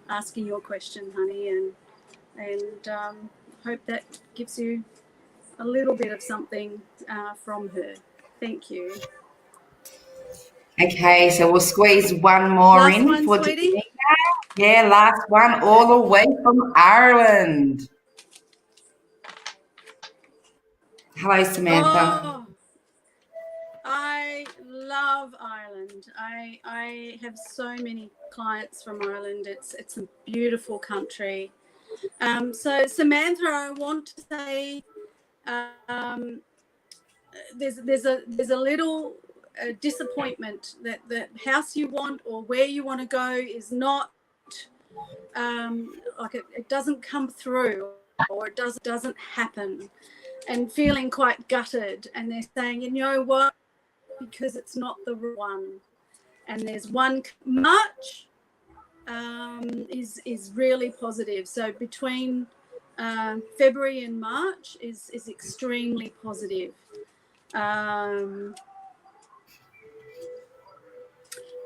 asking your question, honey, and hope that gives you a little bit of something from her. Thank you. Okay, so we'll squeeze one more last in one, for sweetie. Davina. Yeah, last one, all the way from Ireland. Hello, Samantha. Oh, I love Ireland. I have so many clients from Ireland. It's a beautiful country. So Samantha, I want to say there's a little disappointment that the house you want or where you want to go is not like it doesn't come through, or it doesn't happen, and feeling quite gutted. And they're saying, you know what, because it's not the one. And there's one. March is really positive. So between February and March is extremely positive.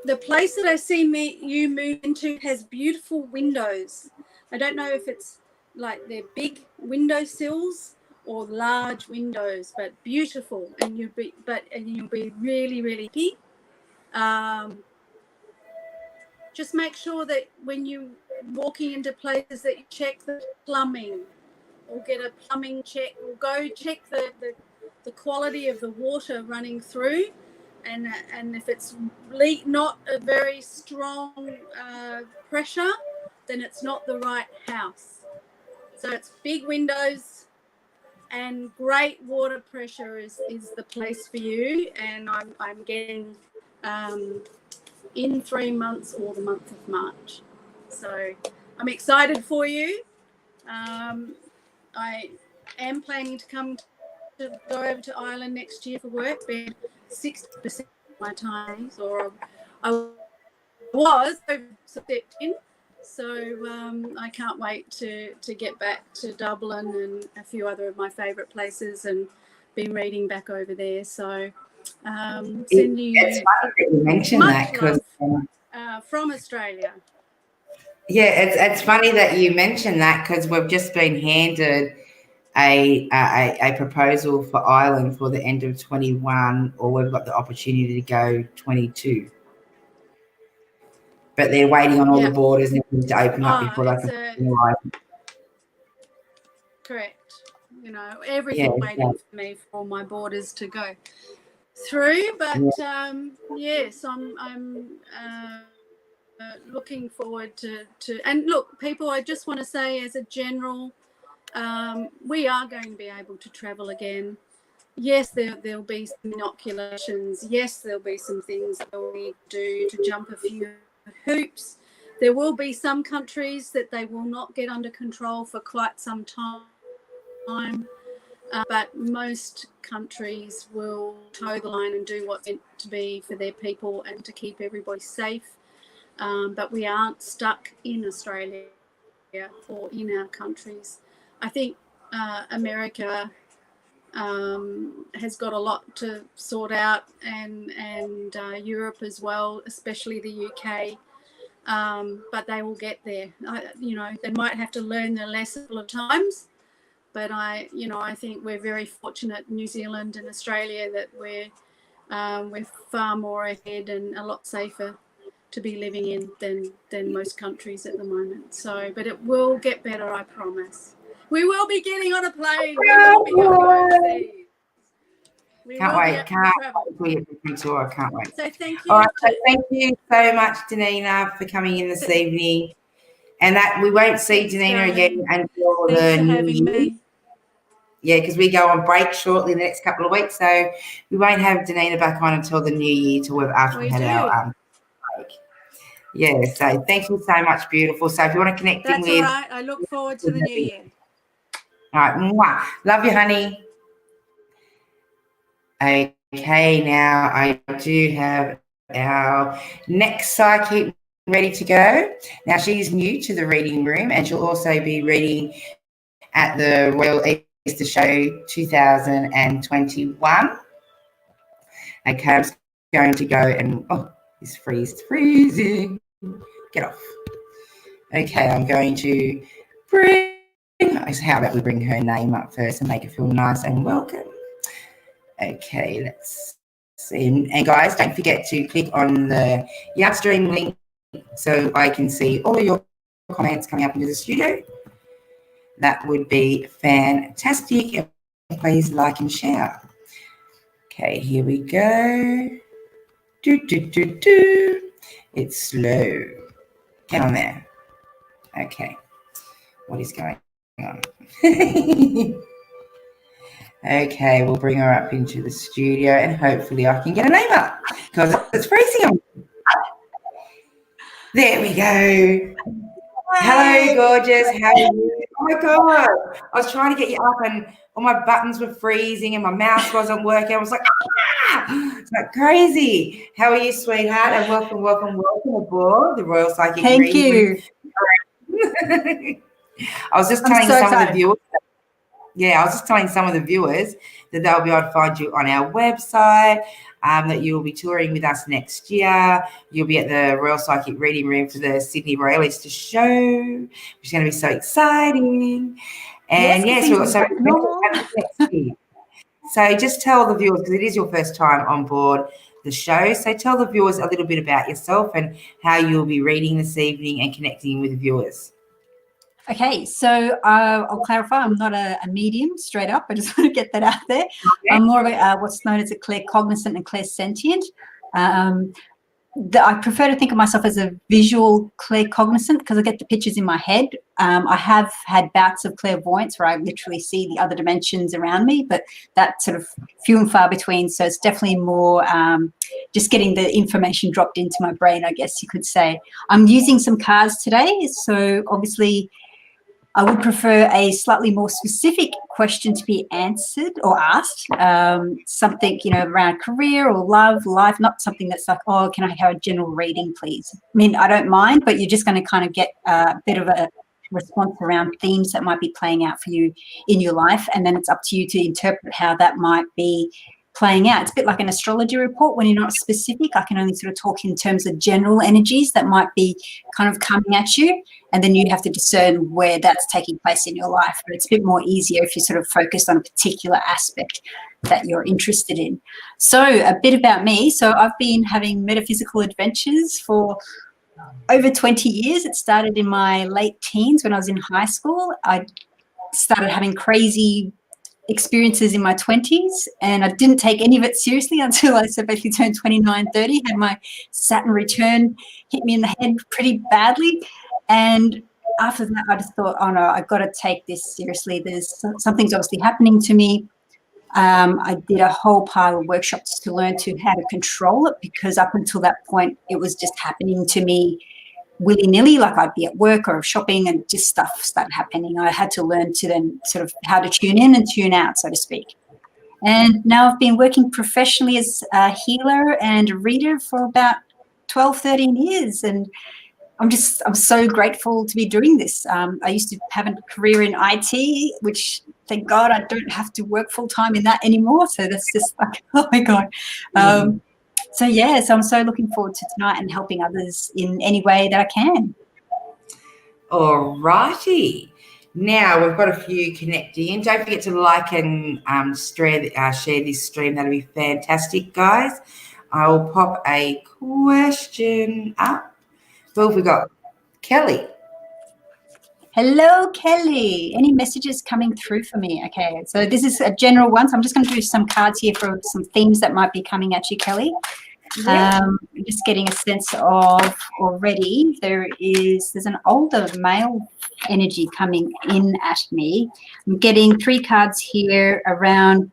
The place that I see you move into has beautiful windows. I don't know if it's like they're big window sills or large windows, but beautiful, and you'll be really, really happy. Just make sure that when you walking into places that you check the plumbing, or get a plumbing check, or go check the quality of the water running through, and if it's not a very strong pressure, then it's not the right house. So it's big windows and great water pressure is the place for you. And I'm getting in 3 months or the month of March. So I'm excited for you. I am planning to go over to Ireland next year for work, but 60% of my time, or I was stepped in. So I can't wait to get back to Dublin and a few other of my favourite places, and been reading back over there. So sending you. It's funny that you mentioned that, because from Australia. Yeah, it's funny that you mentioned that, because we've just been handed a proposal for Ireland for the end of 21, or we've got the opportunity to go 22. But they're waiting on all the borders and everything to open up before they can arrive. Correct. You know, everything waiting for me for all my borders to go through. But yes, I'm looking forward to. And look, people, I just want to say, as a general, we are going to be able to travel again. Yes, there'll be some inoculations. Yes, there'll be some things that we'll need to do to jump a few hoops. There will be some countries that they will not get under control for quite some time. But most countries will toe the line and do what's meant to be for their people and to keep everybody safe. But we aren't stuck in Australia or in our countries. I think America has got a lot to sort out, and Europe as well, especially the UK. But they will get there. They might have to learn their lesson a couple of times. But I think we're very fortunate, New Zealand and Australia, that we're far more ahead and a lot safer to be living in than most countries at the moment. So, but it will get better, I promise. We will be getting on a plane. We will be going overseas. Can't wait. Can't wait for tour. Can't wait. So thank you. All right. So thank you so much, Danina, for coming in this evening. And that we won't see Danina again until the new year. Yeah, because we go on break shortly the next couple of weeks, so we won't have Danina back on until the new year after we had our break. Yeah, so thank you so much, beautiful. So if you want to connect in with... That's all right. I look forward to the new year. All right. Mwah. Love you, honey. Okay, now I do have our next psychic ready to go. Now, she's new to the reading room, and she'll also be reading at the Royal Easter Show 2021. Okay, I'm just going to go and... Oh, it's freezing. Get off. Okay, I'm going to bring... How about we bring her name up first and make her feel nice and welcome. Okay, let's see. And guys, don't forget to click on the Yardstream link so I can see all of your comments coming up into the studio. That would be fantastic. And please like and share. Okay, here we go. It's slow. Get on there. Okay. What is going on? Okay, we'll bring her up into the studio and hopefully I can get a name up because it's freezing. There we go. Hello, gorgeous. How are you? Oh my God. I was trying to get you up and all my buttons were freezing and my mouse wasn't working. I was like, it's like crazy. How are you, sweetheart? And welcome aboard the Royal Psychic Reading. Thank you. I was just telling some of the viewers. Yeah, I was just telling some of the viewers that they'll be able to find you on our website, that you'll be touring with us next year. You'll be at the Royal Psychic Reading Room for the Sydney Royale Easter Show, which is going to be so exciting. And yes, we've got so next year. So just tell the viewers, because it is your first time on board the show, so tell the viewers a little bit about yourself and how you'll be reading this evening and connecting with the viewers. Okay, so I'll clarify. I'm not a medium, straight up. I just want to get that out there. Okay. I'm more of a, what's known as a claircognizant and clairsentient. I prefer to think of myself as a visual claircognizant because I get the pictures in my head. I have had bouts of clairvoyance where I literally see the other dimensions around me, but that's sort of few and far between. So it's definitely more just getting the information dropped into my brain, I guess you could say. I'm using some cards today, so obviously I would prefer a slightly more specific question to be answered or asked, something, you know, around career or love, life, not something that's like, oh, can I have a general reading, please? I mean, I don't mind, but you're just going to kind of get a bit of a response around themes that might be playing out for you in your life, and then it's up to you to interpret how that might be playing out. It's a bit like an astrology report. When you're not specific, I can only sort of talk in terms of general energies that might be kind of coming at you, and then you have to discern where that's taking place in your life. But it's a bit more easier if you're sort of focused on a particular aspect that you're interested in. So a bit about me. So I've been having metaphysical adventures for over 20 years. It started in my late teens when I was in high school. I started having crazy experiences in my 20s, and I didn't take any of it seriously until I basically turned 29, 30, had my Saturn return hit me in the head pretty badly. And after that, I just thought, oh no, I've got to take this seriously. Something's obviously happening to me. I did a whole pile of workshops to learn how to control it, because up until that point, it was just happening to me willy-nilly, like I'd be at work or shopping and just stuff started happening. I had to learn to then sort of how to tune in and tune out, so to speak. And now I've been working professionally as a healer and a reader for about 12, 13 years. And I'm so grateful to be doing this. I used to have a career in IT, which thank God I don't have to work full-time in that anymore. So that's just like, oh my God. So I'm so looking forward to tonight and helping others in any way that I can. All righty. Now we've got a few connecting. Don't forget to like and share this stream. That'll be fantastic, guys. I will pop a question up. Who have we got? Kelly. Hello, Kelly. Any messages coming through for me? Okay, so this is a general one. So I'm just going to do some cards here for some themes that might be coming at you, Kelly. Yeah. Just getting a sense of already there's an older male energy coming in at me. I'm getting 3 cards here around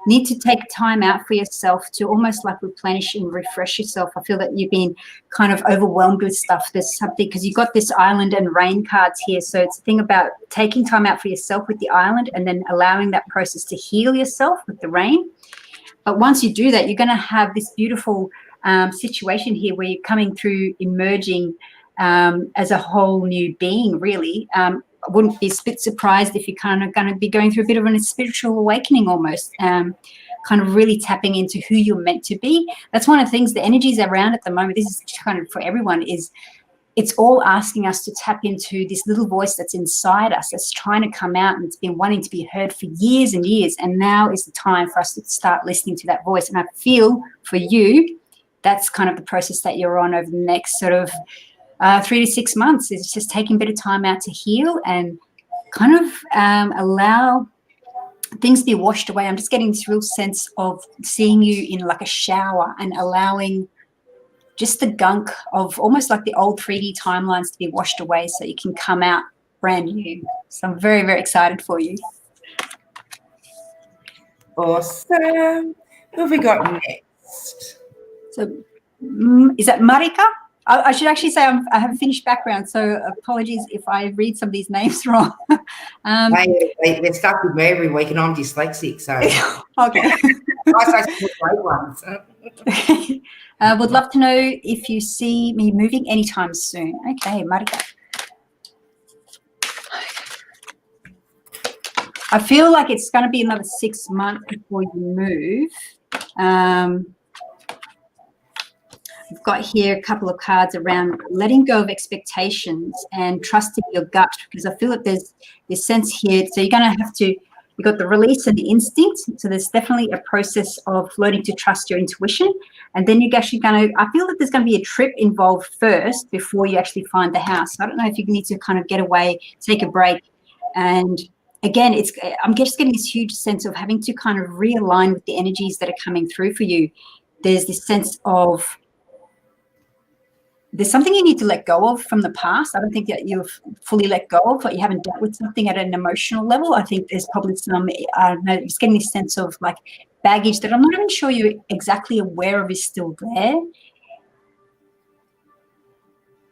need to take time out for yourself to almost like replenish and refresh yourself. I feel that you've been kind of overwhelmed with stuff. There's something because you've got this island and rain cards here. So it's a thing about taking time out for yourself with the island and then allowing that process to heal yourself with the rain. But once you do that, you're going to have this beautiful situation here where you're coming through, emerging as a whole new being, really. I wouldn't be a bit surprised if you're kind of going to be going through a bit of a spiritual awakening almost, kind of really tapping into who you're meant to be. That's one of the things, the energies around at the moment, this is kind of for everyone, is it's all asking us to tap into this little voice that's inside us, that's trying to come out, and it's been wanting to be heard for years and years. And now is the time for us to start listening to that voice. And I feel for you, that's kind of the process that you're on over the next sort of 3 to 6 months. It's just taking a bit of time out to heal and kind of allow things to be washed away. I'm just getting this real sense of seeing you in like a shower and allowing just the gunk of almost like the old 3D timelines to be washed away so you can come out brand new. So I'm very, very excited for you. Awesome. Who have we got next? So is that Marika? I should actually say I have a Finnish background, so apologies if I read some of these names wrong. They're stuck with me every week, and I'm dyslexic, so okay. I say some great ones. Would love to know if you see me moving anytime soon. Okay, Marika. I feel like it's going to be another 6 months before you move. I've got here a couple of cards around letting go of expectations and trusting your gut, because I feel that there's this sense here. So you're going to have to, you've got the release and the instinct. So there's definitely a process of learning to trust your intuition. And then you're actually going to, I feel that there's going to be a trip involved first before you actually find the house. I don't know if you need to kind of get away, take a break. And again, I'm just getting this huge sense of having to kind of realign with the energies that are coming through for you. There's this sense of, there's something you need to let go of from the past. I don't think that you've fully let go of, but you haven't dealt with something at an emotional level. I think there's probably some, I don't know, just getting this sense of like baggage that I'm not even sure you're exactly aware of is still there.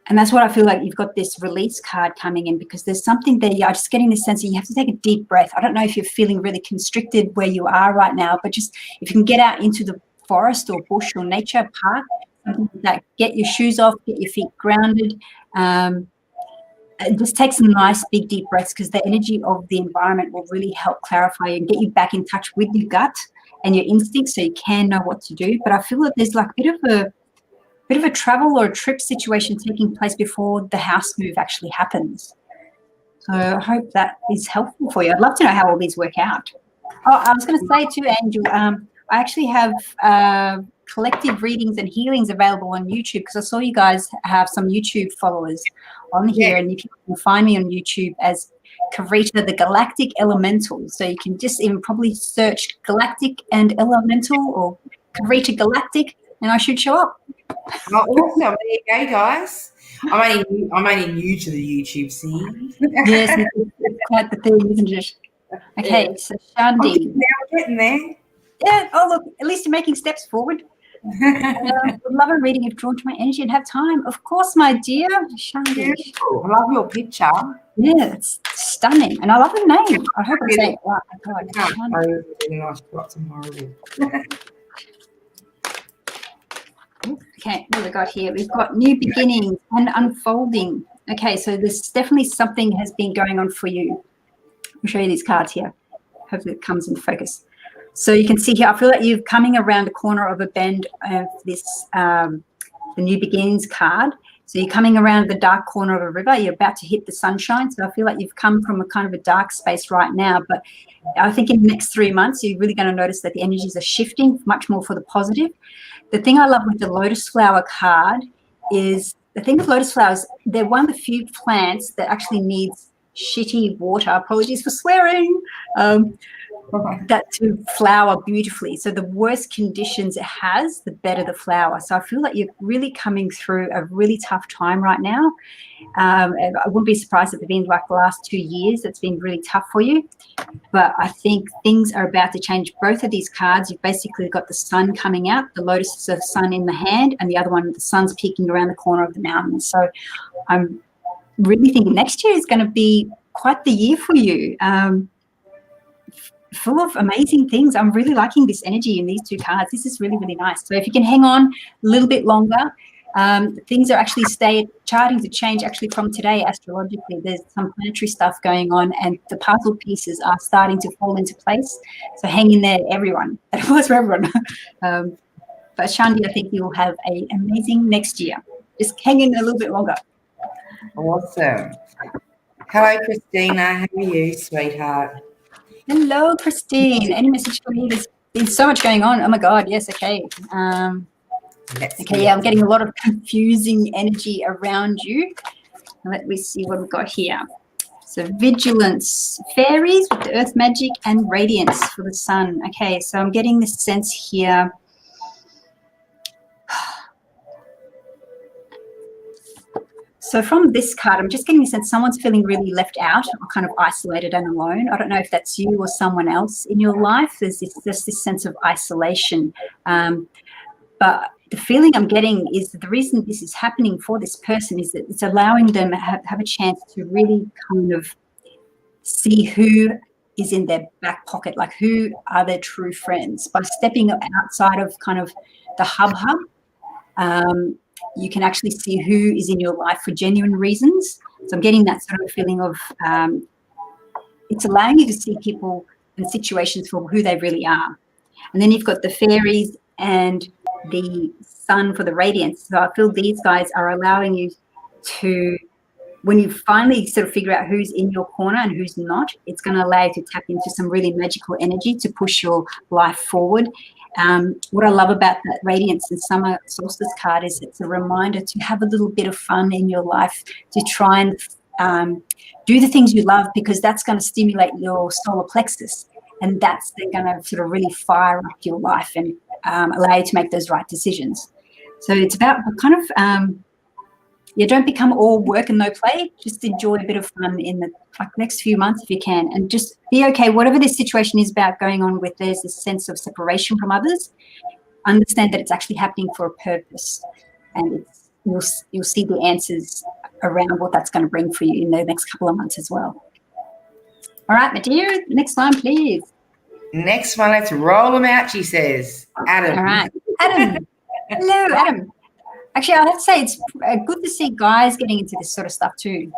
And that's what I feel like you've got this release card coming in, because there's something there. You're just getting this sense that you have to take a deep breath. I don't know if you're feeling really constricted where you are right now, but just if you can get out into the forest or bush or nature park, something like that, get your shoes off, get your feet grounded, just take some nice big deep breaths, because the energy of the environment will really help clarify and get you back in touch with your gut and your instincts so you can know what to do. But I feel that there's like a bit of a travel or a trip situation taking place before the house move actually happens. So I hope that is helpful for you. I'd love to know how all these work out. Oh, I was going to say too, Angel, I actually have collective readings and healings available on YouTube, because I saw you guys have some YouTube followers on here, and you can find me on YouTube as Carita the Galactic Elemental. So you can just even probably search Galactic and Elemental or Carita Galactic, and I should show up. Oh, awesome. There you go, guys. I'm only new to the YouTube scene. Yes, it's quite the thing, isn't it? Okay, yeah. So Shandi. Now getting there. Yeah, oh look, at least you're making steps forward. Would love a reading if drawn to my energy and have time. Of course, my dear. Shandi. Beautiful. I love your picture. Yeah, it's stunning. And I love the name. I hope I'm saying it right. Really nice. Got some horrible. Okay, what have we got here? We've got new beginnings and unfolding. Okay, so there's definitely something has been going on for you. I'll show you these cards here. Hopefully it comes in focus. So you can see here, I feel like you're coming around the corner of a bend of this, the new beginnings card. So you're coming around the dark corner of a river. You're about to hit the sunshine. So I feel like you've come from a kind of a dark space right now. But I think in the next 3 months, you're really going to notice that the energies are shifting much more for the positive. The thing I love with the lotus flower card is the thing with lotus flowers, they're one of the few plants that actually needs shitty water, apologies for swearing, that to flower beautifully. So the worse conditions it has, the better the flower. So I feel like you're really coming through a really tough time right now. I wouldn't be surprised if it's been like the last 2 years it's been really tough for you. But I think things are about to change. Both of these cards, you've basically got the sun coming out, the lotus of sun in the hand, and the other one, the sun's peeking around the corner of the mountain. So I'm really thinking next year is going to be quite the year for you. Full of amazing things. I'm really liking this energy in these two cards. This is really, really nice. So if you can hang on a little bit longer, things are actually charting to change actually from today astrologically. There's some planetary stuff going on and the puzzle pieces are starting to fall into place. So hang in there, everyone. That was for everyone. But Shandi, I think you'll have an amazing next year. Just hang in a little bit longer. Awesome. Hello, Christina. How are you, sweetheart? Hello, Christine. Any message for me? There's been so much going on. Oh my God. Yes. Okay. Okay. Yeah, I'm getting a lot of confusing energy around you. Let me see what we've got here. So vigilance, fairies with the earth magic, and radiance for the sun. Okay. So I'm getting this sense here. So from this card, I'm just getting a sense someone's feeling really left out or kind of isolated and alone. I don't know if that's you or someone else in your life. There's just this sense of isolation. But the feeling I'm getting is that the reason this is happening for this person is that it's allowing them to have a chance to really kind of see who is in their back pocket, like who are their true friends. By stepping outside of kind of the hub, you can actually see who is in your life for genuine reasons. So I'm getting that sort of feeling of it's allowing you to see people and situations for who they really are. And then you've got the fairies and the sun for the radiance. So I feel these guys are allowing you to, when you finally sort of figure out who's in your corner and who's not, it's going to allow you to tap into some really magical energy to push your life forward. What I love about that Radiance and Summer Solstice card is it's a reminder to have a little bit of fun in your life, to try and do the things you love, because that's going to stimulate your solar plexus, and that's then going to sort of really fire up your life and allow you to make those right decisions. So it's about kind of don't become all work and no play. Just enjoy a bit of fun in the next few months if you can, and just be okay. Whatever this situation is about going on with, there's this sense of separation from others. Understand that it's actually happening for a purpose, and you'll see the answers around what that's going to bring for you in the next couple of months as well. All right, my dear, next one, please. Next one, let's roll them out, she says. Adam. All right, Adam. Hello, Adam. Actually, I have to say it's good to see guys getting into this sort of stuff too.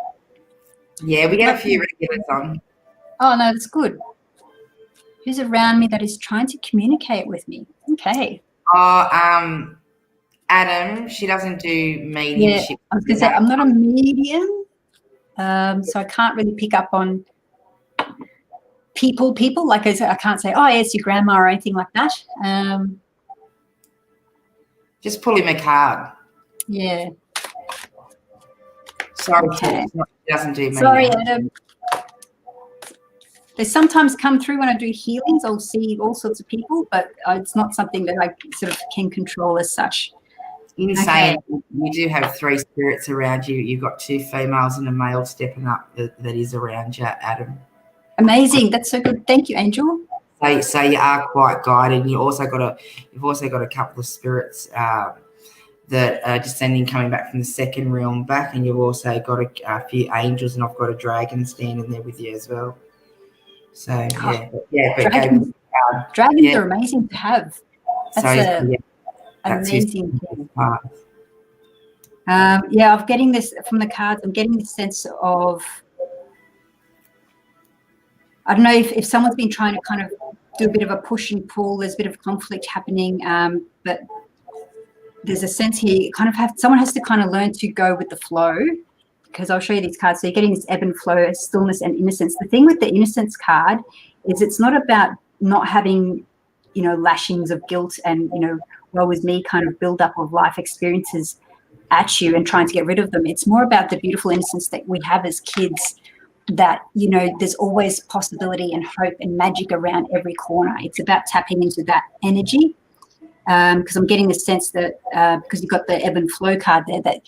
Yeah, we get a few regulars on. Oh, no, that's good. Who's around me that is trying to communicate with me? Okay. Oh, Adam, she doesn't do mediumship. Yeah, I was going to say, I'm not a medium, so I can't really pick up on people. Like I can't say, oh, yes, your grandma or anything like that. Just pull him a card. Yeah. Sorry, okay. She doesn't do mediumship. Sorry, Adam. They sometimes come through when I do healings. I'll see all sorts of people, but it's not something that I sort of can control as such. Insane. Okay. You do have 3 spirits around you. You've got 2 females and a male stepping up that is around you, Adam. Amazing. That's so good. Thank you, Angel. So you are quite guided. You've also got a couple of spirits that are descending, coming back from the second realm back, and you've also got a few angels, and I've got a dragon standing there with you as well. So dragons are amazing to have. That's amazing thing. I'm getting this from the cards. I'm getting this sense of, I don't know if someone's been trying to kind of do a bit of a push and pull. There's a bit of conflict happening, but there's a sense here someone has to kind of learn to go with the flow, because I'll show you these cards. So you're getting this ebb and flow, stillness and innocence. The thing with the innocence card is it's not about not having, lashings of guilt and, woe is me kind of build up of life experiences at you and trying to get rid of them. It's more about the beautiful innocence that we have as kids, that, you know, there's always possibility and hope and magic around every corner. It's about tapping into that energy, because I'm getting the sense that because you've got the ebb and flow card there, that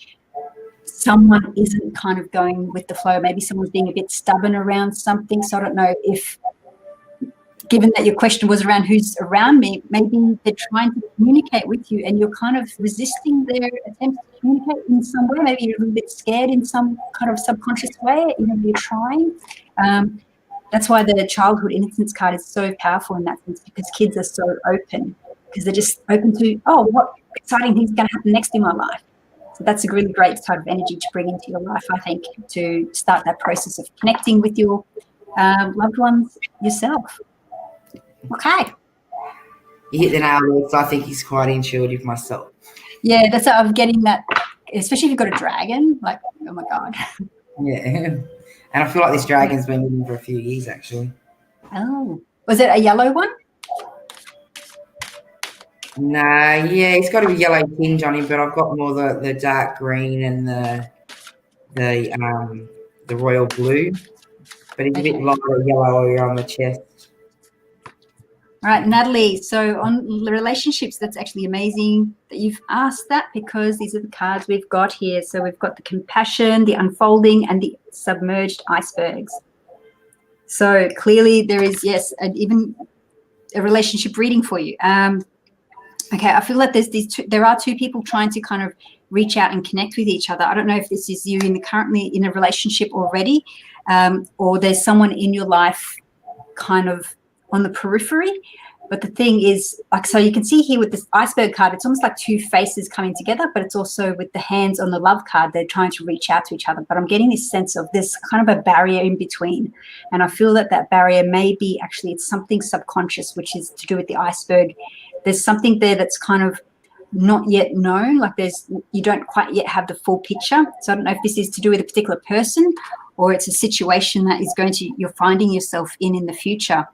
someone isn't kind of going with the flow. Maybe someone's being a bit stubborn around something. So I don't know if, given that your question was around who's around me, maybe they're trying to communicate with you and you're kind of resisting their attempts to communicate in some way. Maybe you're a little bit scared in some kind of subconscious way, even though you're trying. That's why the childhood innocence card is so powerful in that sense, because kids are so open, because they're just open to, oh, what exciting things are going to happen next in my life. So that's a really great type of energy to bring into your life, I think, to start that process of connecting with your loved ones yourself. Okay. You hit the nail there, so I think he's quite intuitive myself. Yeah, that's how I'm getting that, especially if you've got a dragon. Like, oh my God. Yeah. And I feel like this dragon's been with him for a few years, actually. Oh, was it a yellow one? Nah, yeah, he's got a yellow tinge on him, but I've got more the dark green and the royal blue. But he's a bit lighter yellow on the chest. All right, Natalie, so on relationships, that's actually amazing that you've asked that, because these are the cards we've got here. So we've got the compassion, the unfolding, and the submerged icebergs. So clearly there is, yes, even a relationship reading for you. Okay, I feel like there are two people trying to kind of reach out and connect with each other. I don't know if this is you currently in a relationship already, or there's someone in your life kind of on the periphery. But the thing is, like, so you can see here with this iceberg card, it's almost like two faces coming together, but it's also with the hands on the love card, they're trying to reach out to each other. But I'm getting this sense of this kind of a barrier in between. And I feel that that barrier may be actually, it's something subconscious, which is to do with the iceberg. There's something there that's kind of not yet known, like you don't quite yet have the full picture. So I don't know if this is to do with a particular person, or it's a situation that you're finding yourself in the future.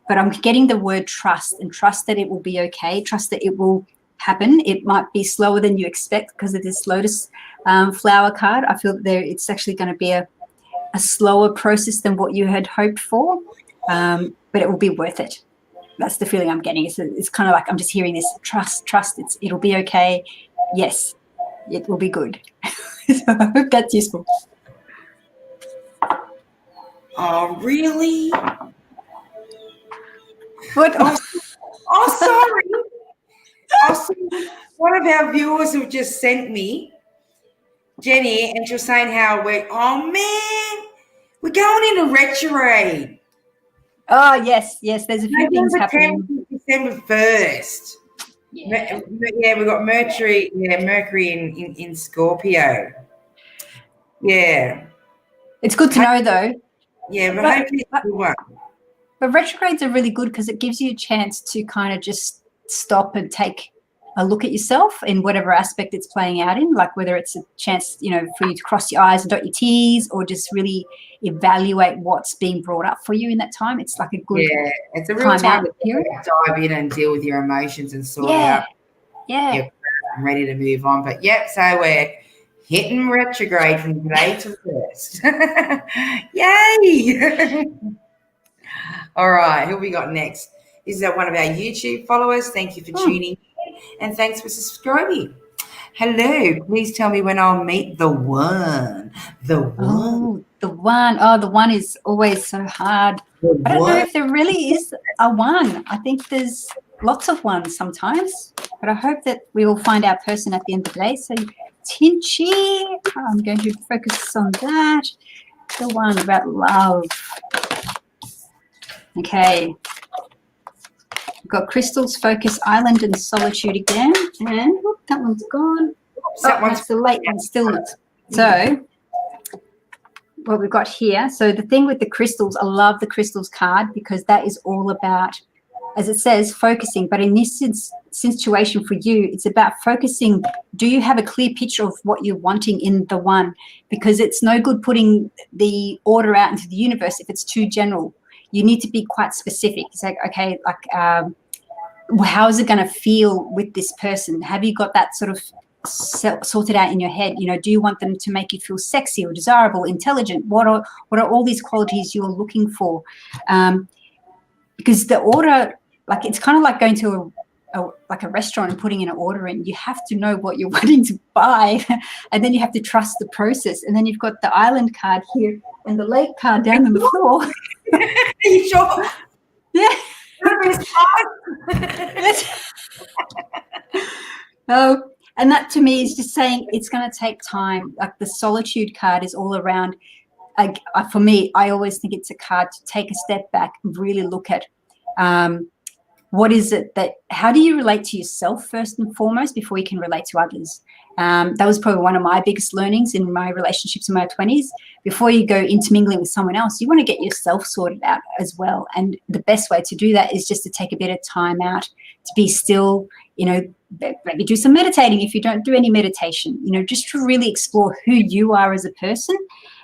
But I'm getting the word trust, and trust that it will be okay, trust that it will happen. It might be slower than you expect because of this lotus flower card. I feel that it's actually going to be a slower process than what you had hoped for, but it will be worth it. That's the feeling I'm getting. It's kind of like I'm just hearing this trust. It'll be okay. Yes, it will be good. So I hope that's useful. Oh, really? What? Oh, sorry. One of our viewers have just sent me, Jenny, and she was saying how we're going in a retrograde. Oh, yes. There's a few things happening. December 1st. Yeah, we've got Mercury in Scorpio. Yeah. It's good to know, though. Yeah, but hopefully it's a good one. But retrogrades are really good because it gives you a chance to kind of just stop and take a look at yourself in whatever aspect it's playing out in, like whether it's a chance, for you to cross your I's and dot your T's, or just really evaluate what's being brought up for you in that time. It's like a good it's a real time to dive in and deal with your emotions and sort out. Yeah. I'm ready to move on. But so we're hitting retrograde from today to first. Yay! All right, who we got next? This is one of our YouTube followers. Thank you for tuning in, and thanks for subscribing. Hello, please tell me when I'll meet the one. The one. Oh, the one. Oh, the one is always so hard. I don't know if there really is a one. I think there's lots of ones sometimes, but I hope that we will find our person at the end of the day. So, Tinchy, I'm going to focus on that. The one about love. Okay. We've got Crystals, Focus, Island, and Solitude again. And that one's gone. That's the late one, Stillness. So what we've got here. So the thing with the crystals, I love the crystals card because that is all about, as it says, focusing. But in this situation for you, it's about focusing. Do you have a clear picture of what you're wanting in the one? Because it's no good putting the order out into the universe if it's too general. You need to be quite specific. It's like, okay, how is it going to feel with this person? Have you got that sort of sorted out in your head. You know, do you want them to make you feel sexy or desirable, intelligent? What are all these qualities you're looking for? Because the order, like, it's kind of like going to a restaurant and putting in an order in. You have to know what you're wanting to buy, and then you have to trust the process. And then you've got the island card here and the lake card down on the floor. Are you sure? Yeah. Oh, and that to me is just saying it's going to take time. Like the solitude card is all around. For me, I always think it's a card to take a step back and really look at what is it that, how do you relate to yourself first and foremost before you can relate to others? That was probably one of my biggest learnings in my relationships in my 20s. Before you go intermingling with someone else, you want to get yourself sorted out as well. And the best way to do that is just to take a bit of time out, to be still, you know, maybe do some meditating if you don't do any meditation, you know, just to really explore who you are as a person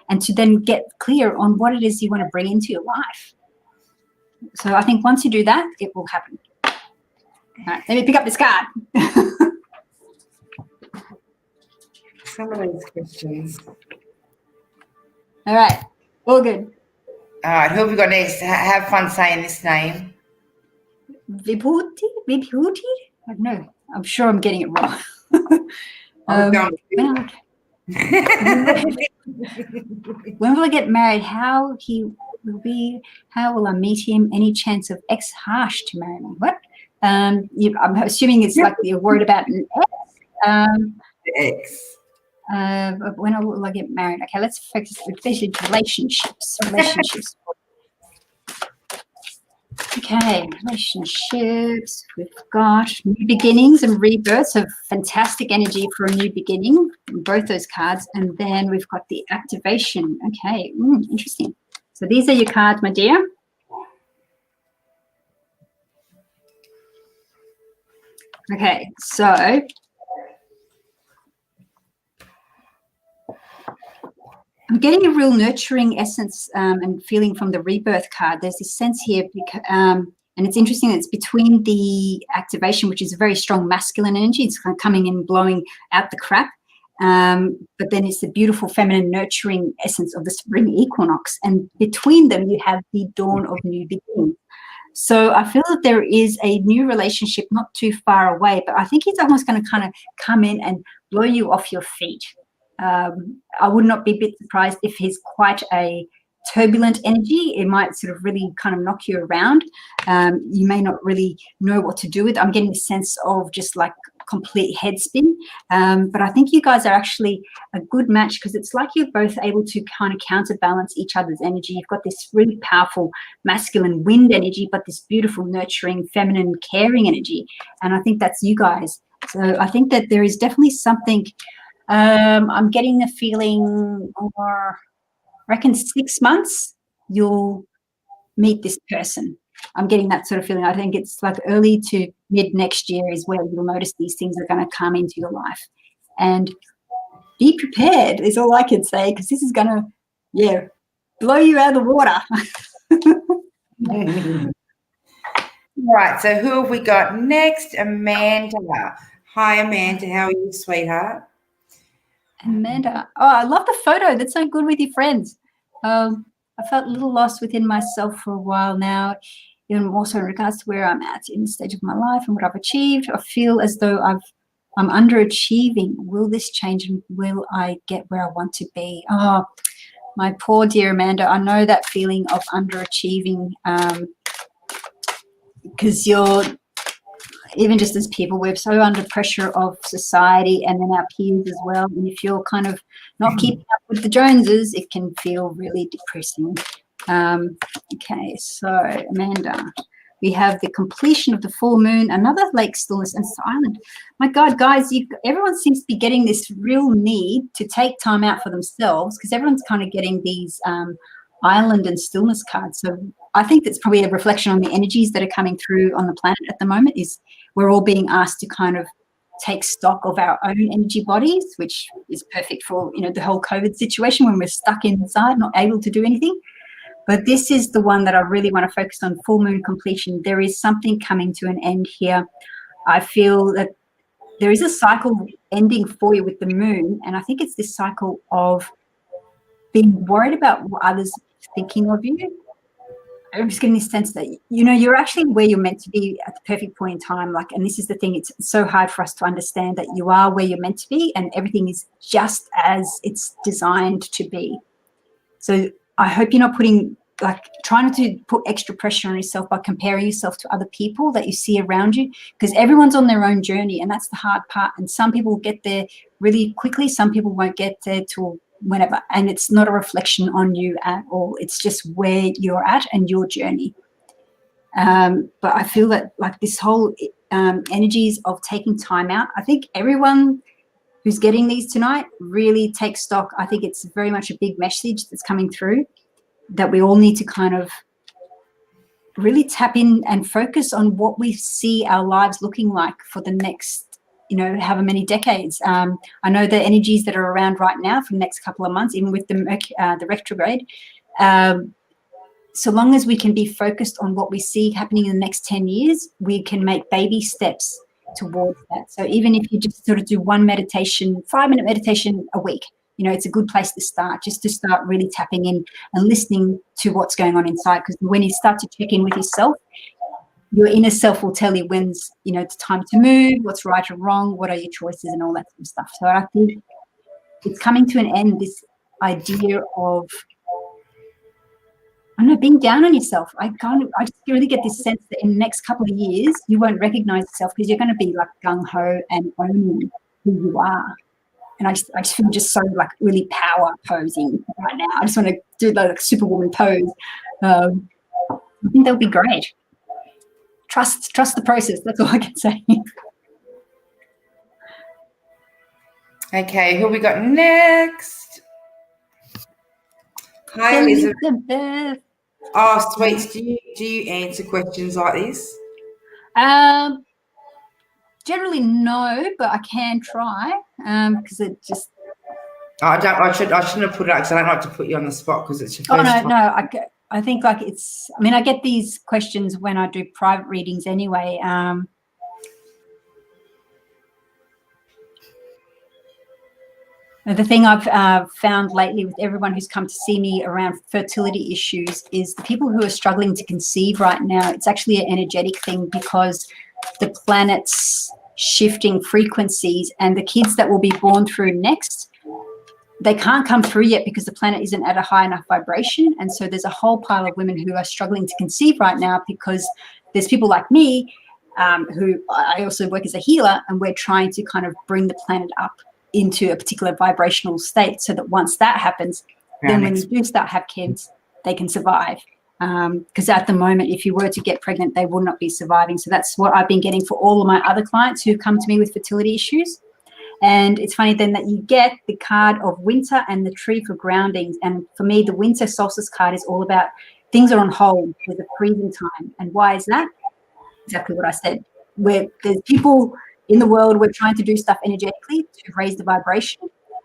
and to then get clear on what it is you want to bring into your life. So I think once you do that, it will happen. All right, let me pick up this card. Some of these questions. All right, all good. All right, who have we got next? Have fun saying this name. Vibhuti? I don't know. I'm sure I'm getting it wrong. When will I get married? How he will be? How will I meet him? Any chance of ex-harsh to marry me? What? I'm assuming it's like you're worried about an ex. When will I get married? Okay, let's focus especially relationships. Okay, relationships. We've got new beginnings and rebirths of fantastic energy for a new beginning, both those cards. And then we've got the activation. Okay, interesting. So these are your cards, my dear. Okay, so I'm getting a real nurturing essence and feeling from the rebirth card. There's this sense here, and it's interesting, it's between the activation, which is a very strong masculine energy. It's kind of coming in, blowing out the crap. But then it's the beautiful feminine nurturing essence of the spring equinox. And between them, you have the dawn of new beginning. So I feel that there is a new relationship not too far away, but I think he's almost going to kind of come in and blow you off your feet. I would not be a bit surprised if he's quite a turbulent energy. It might sort of really kind of knock you around. You may not really know what to do with it. I'm getting a sense of just like complete head spin. But I think you guys are actually a good match because it's like you're both able to kind of counterbalance each other's energy. You've got this really powerful masculine wind energy, but this beautiful nurturing feminine caring energy. And I think that's you guys. So I think that there is definitely something. I'm getting the feeling, or I reckon 6 months, you'll meet this person. I'm getting that sort of feeling. I think it's like early to mid next year is where you'll notice these things are going to come into your life. And be prepared is all I can say, because this is going to, blow you out of the water. All right, so who have we got next? Amanda. Hi, Amanda. How are you, sweetheart? Amanda. Oh, I love the photo. That's so good with your friends. I felt a little lost within myself for a while now, even more so in regards to where I'm at in the stage of my life and what I've achieved. I feel as though I'm underachieving. Will this change and will I get where I want to be? Oh, my poor dear Amanda. I know that feeling of underachieving because you're, even just as people, we're so under pressure of society and then our peers as well. And if you're kind of not keeping up with the Joneses, it can feel really depressing. Okay, so Amanda, we have the completion of the full moon, another lake stillness and silent. My God, guys, everyone seems to be getting this real need to take time out for themselves because everyone's kind of getting these island and stillness cards. So I think that's probably a reflection on the energies that are coming through on the planet at the moment. Is we're all being asked to kind of take stock of our own energy bodies, which is perfect for, the whole COVID situation when we're stuck inside, not able to do anything. But this is the one that I really want to focus on, full moon completion. There is something coming to an end here. I feel that there is a cycle ending for you with the moon, and I think it's this cycle of being worried about what others are thinking of you. I'm just getting this sense that, you know, you're actually where you're meant to be at the perfect point in time. Like, and this is the thing, it's so hard for us to understand that you are where you're meant to be and everything is just as it's designed to be. So I hope you're not putting, like, trying to put extra pressure on yourself by comparing yourself to other people that you see around you, because everyone's on their own journey, and that's the hard part. And some people will get there really quickly, some people won't get there till whenever, and it's not a reflection on you at all. It's just where you're at and your journey. But I feel that, like, this whole energies of taking time out, I think everyone who's getting these tonight really take stock. I think it's very much a big message that's coming through, that we all need to kind of really tap in and focus on what we see our lives looking like for the next, you know, however many decades. I know the energies that are around right now for the next couple of months, even with the retrograde, so long as we can be focused on what we see happening in the next 10 years, we can make baby steps towards that. So even if you just sort of do one meditation, 5-minute meditation a week, you know, it's a good place to start, just to start really tapping in and listening to what's going on inside. Because when you start to check in with yourself, your inner self will tell you when's, you know, it's time to move, what's right or wrong, what are your choices, and all that sort of stuff. So I think it's coming to an end, this idea of, I don't know, being down on yourself. I just really get this sense that in the next couple of years, you won't recognize yourself because you're going to be like gung-ho and owning who you are. And I just feel just so, like, really power posing right now. I just want to do like Superwoman pose. I think that would be great. Trust the process. That's all I can say. Okay, who we got next? Hi, Elizabeth. Oh, sweets, do you answer questions like this? Generally no, but I can try, because it just. I shouldn't have put it out because I don't like to put you on the spot because it's your first time. No. I think, like, it's. I mean, I get these questions when I do private readings anyway. The thing I've found lately with everyone who's come to see me around fertility issues is the people who are struggling to conceive right now. It's actually an energetic thing because the planet's shifting frequencies, and the kids that will be born through next, they can't come through yet because the planet isn't at a high enough vibration. And so there's a whole pile of women who are struggling to conceive right now because there's people like me, who I also work as a healer, and we're trying to kind of bring the planet up into a particular vibrational state so that once that happens, then when you do start have kids, they can survive. Because at the moment, if you were to get pregnant, they will not be surviving. So that's what I've been getting for all of my other clients who come to me with fertility issues. And it's funny then that you get the card of winter and the tree for groundings. And for me, the winter solstice card is all about things are on hold. There's a freezing time. And why is that? Exactly what I said. Where there's people in the world, we're trying to do stuff energetically to raise the vibration,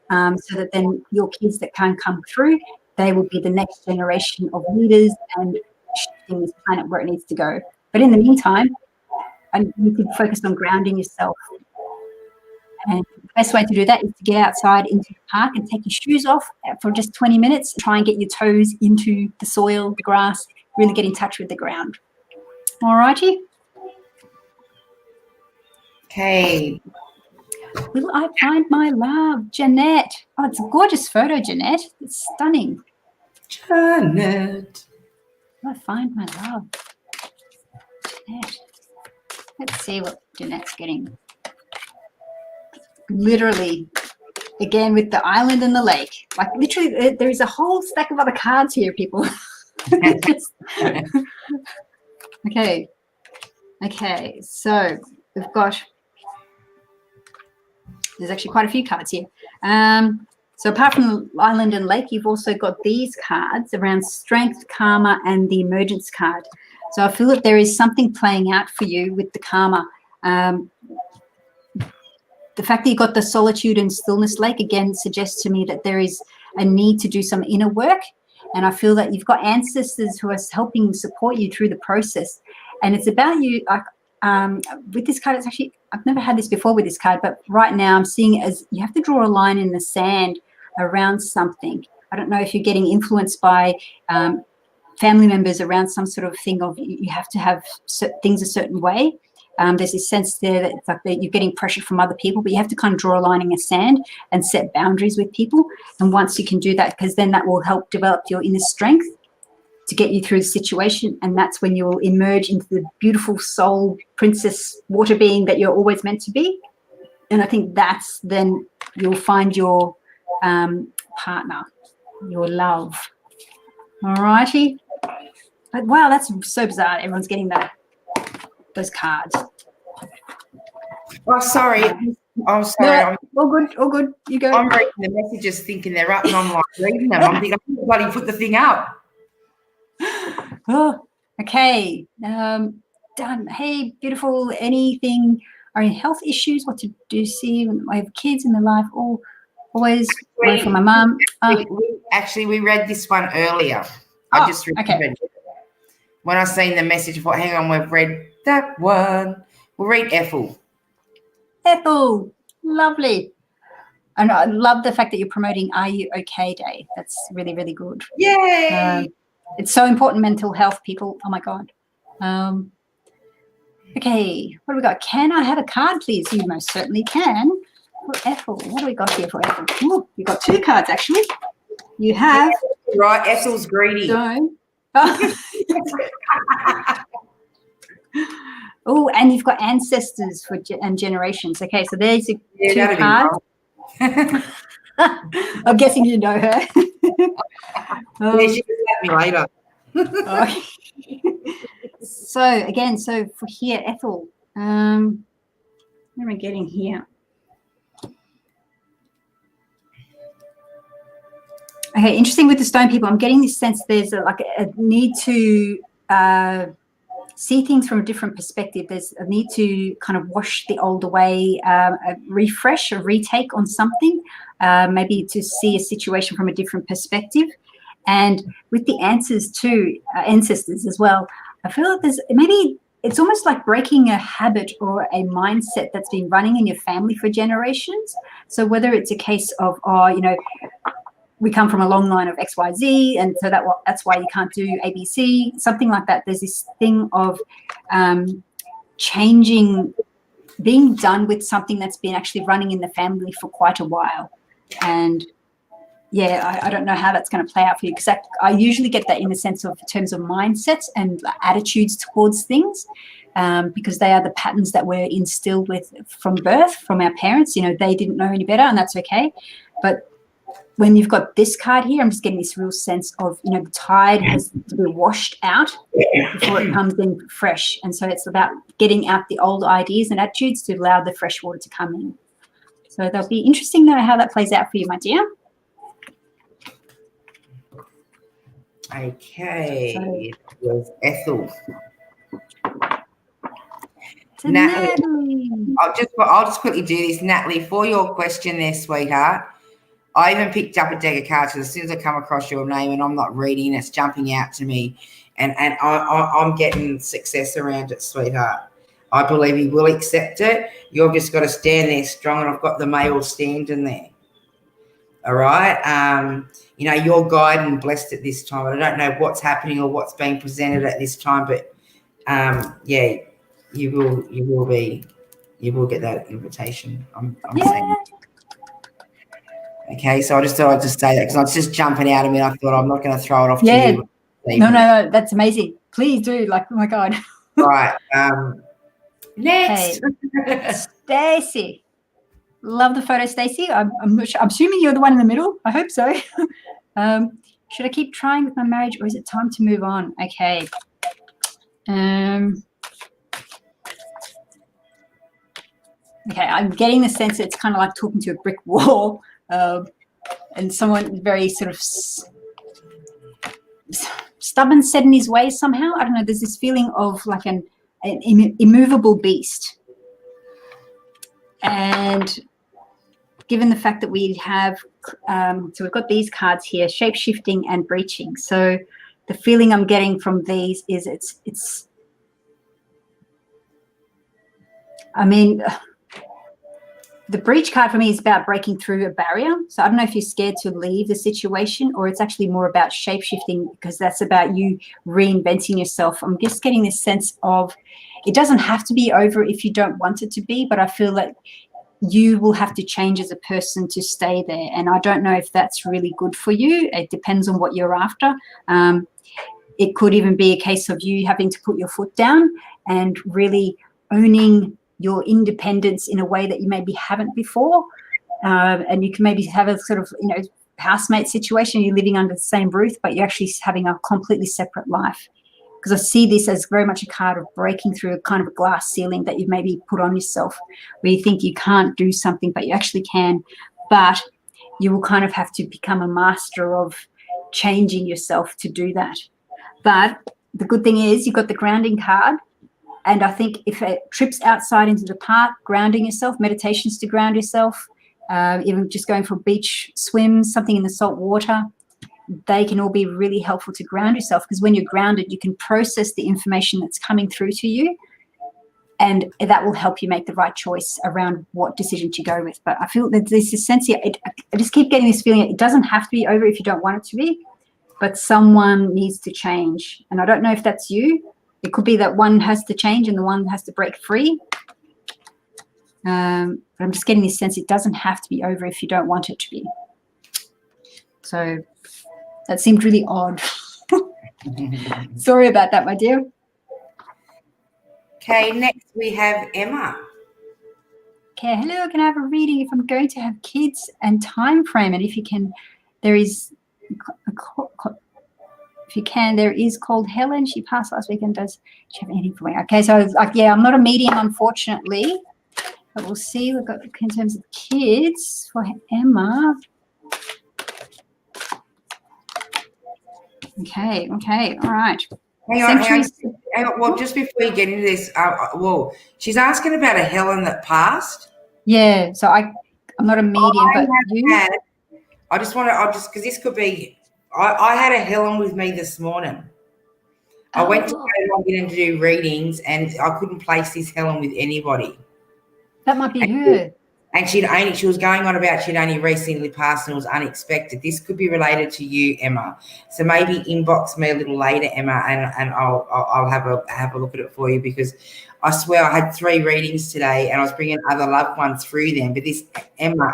so that then your kids that can come through, they will be the next generation of leaders and shifting this planet where it needs to go. But in the meantime, you can focus on grounding yourself. And the best way to do that is to get outside into the park and take your shoes off for just 20 minutes. Try and get your toes into the soil, the grass, really get in touch with the ground. All righty. Okay. Will I find my love? Jeanette. Oh, it's a gorgeous photo, Jeanette. It's stunning. Jeanette. Will I find my love? Jeanette. Let's see what Jeanette's getting. Literally, again, with the island and the lake. Like, literally, there is a whole stack of other cards here, people. Okay. Okay, so we've got... There's actually quite a few cards here. So apart from the island and lake, you've also got these cards around strength, karma, and the emergence card. So I feel that there is something playing out for you with the karma. The fact that you got the solitude and stillness lake, again, suggests to me that there is a need to do some inner work. And I feel that you've got ancestors who are helping support you through the process. And it's about you, like, with this card, it's actually I've never had this before with this card, but right now I'm seeing it as you have to draw a line in the sand around something. I don't know if you're getting influenced by family members around some sort of thing of you have to have things a certain way. There's this sense there that it's like that you're getting pressure from other people, but you have to kind of draw a line in the sand and set boundaries with people. And once you can do that, because then that will help develop your inner strength to get you through the situation. And that's when you'll emerge into the beautiful soul princess water being that you're always meant to be. And I think that's then you'll find your partner, your love. All righty. But wow, that's so bizarre. Everyone's getting those cards. Oh, sorry. I'm sorry. No, all good. You go. I'm reading the messages thinking they're up and I'm like reading them. I'm thinking, I bloody put the thing up. Oh, okay. Done. Hey, beautiful. Anything? Are any health issues? What to do? See when I have kids in my life? Always worry for my mum. We read this one earlier. I just remembered when I seen the message. I thought, hang on, we've read that one. We'll read Ethel. Ethel, lovely. And I love the fact that you're promoting Are You Okay Day. That's really, really good. Yay! It's so important, mental health, people. Oh, my God. Okay, what do we got? Can I have a card, please? You most certainly can. For Ethel, what do we got here for Ethel? Ooh, you've got 2 cards, actually. You have. Yeah, right, Ethel's greedy. Oh, and you've got ancestors and generations. Okay, so there's 2 cards. I'm guessing you know her. Yeah, she can slap me later. Okay. So for here, Ethel, what am I getting here? Okay, interesting with the stone people. I'm getting this sense there's a need to see things from a different perspective. There's a need to kind of wash the old away, a refresh, a retake on something, maybe to see a situation from a different perspective. And with the answers too, ancestors as well, I feel like there's maybe it's almost like breaking a habit or a mindset that's been running in your family for generations. So whether it's a case of, we come from a long line of XYZ, and so that's why you can't do ABC, something like that. There's this thing of changing, being done with something that's been actually running in the family for quite a while. And yeah, I don't know how that's going to play out for you, because I usually get that in the sense of in terms of mindsets and attitudes towards things, because they are the patterns that we're instilled with from birth, from our parents. They didn't know any better, and that's okay. But when you've got this card here, I'm just getting this real sense of, the tide has to be washed out before it comes in fresh. And so it's about getting out the old ideas and attitudes to allow the fresh water to come in. So that'll be interesting to know how that plays out for you, my dear. Okay, it was Ethel. Natalie. I'll just quickly do this, Natalie, for your question there, sweetheart. I even picked up a deck of cards, because as soon as I come across your name and I'm not reading, it's jumping out to me, and I'm getting success around it, sweetheart. I believe he will accept it. You've just got to stand there strong, and I've got the male standing there. All right. You're guided and blessed at this time. I don't know what's happening or what's being presented at this time, but yeah, you will get that invitation. I'm saying. Okay, so I just thought I'd just say that because I was just jumping out of me. I thought I'm not going to throw it off to you. No, that's amazing. Please do. Oh my God. Right. Next. Hey, Stacey. Love the photo, Stacey. I'm assuming you're the one in the middle. I hope so. Should I keep trying with my marriage, or is it time to move on? Okay. Okay, I'm getting the sense that it's kind of like talking to a brick wall, and someone very sort of stubborn, set in his ways somehow. I don't know. There's this feeling of like an immovable beast. And given the fact that we have, so we've got these cards here, shape-shifting and breaching. So the feeling I'm getting from these is it's I mean, the breach card for me is about breaking through a barrier. So I don't know if you're scared to leave the situation, or it's actually more about shape-shifting, because that's about you reinventing yourself. I'm just getting this sense of it doesn't have to be over if you don't want it to be, but I feel like you will have to change as a person to stay there. And I don't know if that's really good for you. It depends on what you're after. It could even be a case of you having to put your foot down and really owning your independence in a way that you maybe haven't before. And you can maybe have a sort of, housemate situation. You're living under the same roof, but you're actually having a completely separate life. Because I see this as very much a card of breaking through a kind of a glass ceiling that you've maybe put on yourself, where you think you can't do something, but you actually can. But you will kind of have to become a master of changing yourself to do that. But the good thing is you've got the grounding card. And I think if it trips outside into the park, grounding yourself, meditations to ground yourself, even just going for beach swims, something in the salt water, they can all be really helpful to ground yourself, because when you're grounded, you can process the information that's coming through to you, and that will help you make the right choice around what decision to go with. But I feel that there's this sense here, I just keep getting this feeling it doesn't have to be over if you don't want it to be, but someone needs to change. And I don't know if that's you. It could be that one has to change and the one has to break free. But I'm just getting this sense it doesn't have to be over if you don't want it to be. So that seemed really odd. Sorry about that, my dear. Okay, next we have Emma. Okay, hello, can I have a reading if I'm going to have kids and time frame? And if you can, there is, if you can, there is called Helen. She passed last weekend. Does she have anything for me? Okay, so yeah, I'm not a medium, unfortunately. But we'll see. We've got in terms of kids for Emma. Okay, all right. Hang on. Well, just before you get into this, she's asking about a Helen that passed. Yeah, so I'm not a medium, but you? Because this could be, I had a Helen with me this morning. I went to go in to do readings, and I couldn't place this Helen with anybody. That might be her. And she was going on about she'd only recently passed and it was unexpected. This could be related to you, Emma. So maybe inbox me a little later, Emma, and I'll have a look at it for you, because I swear I had 3 readings today and I was bringing other loved ones through them. But this Emma,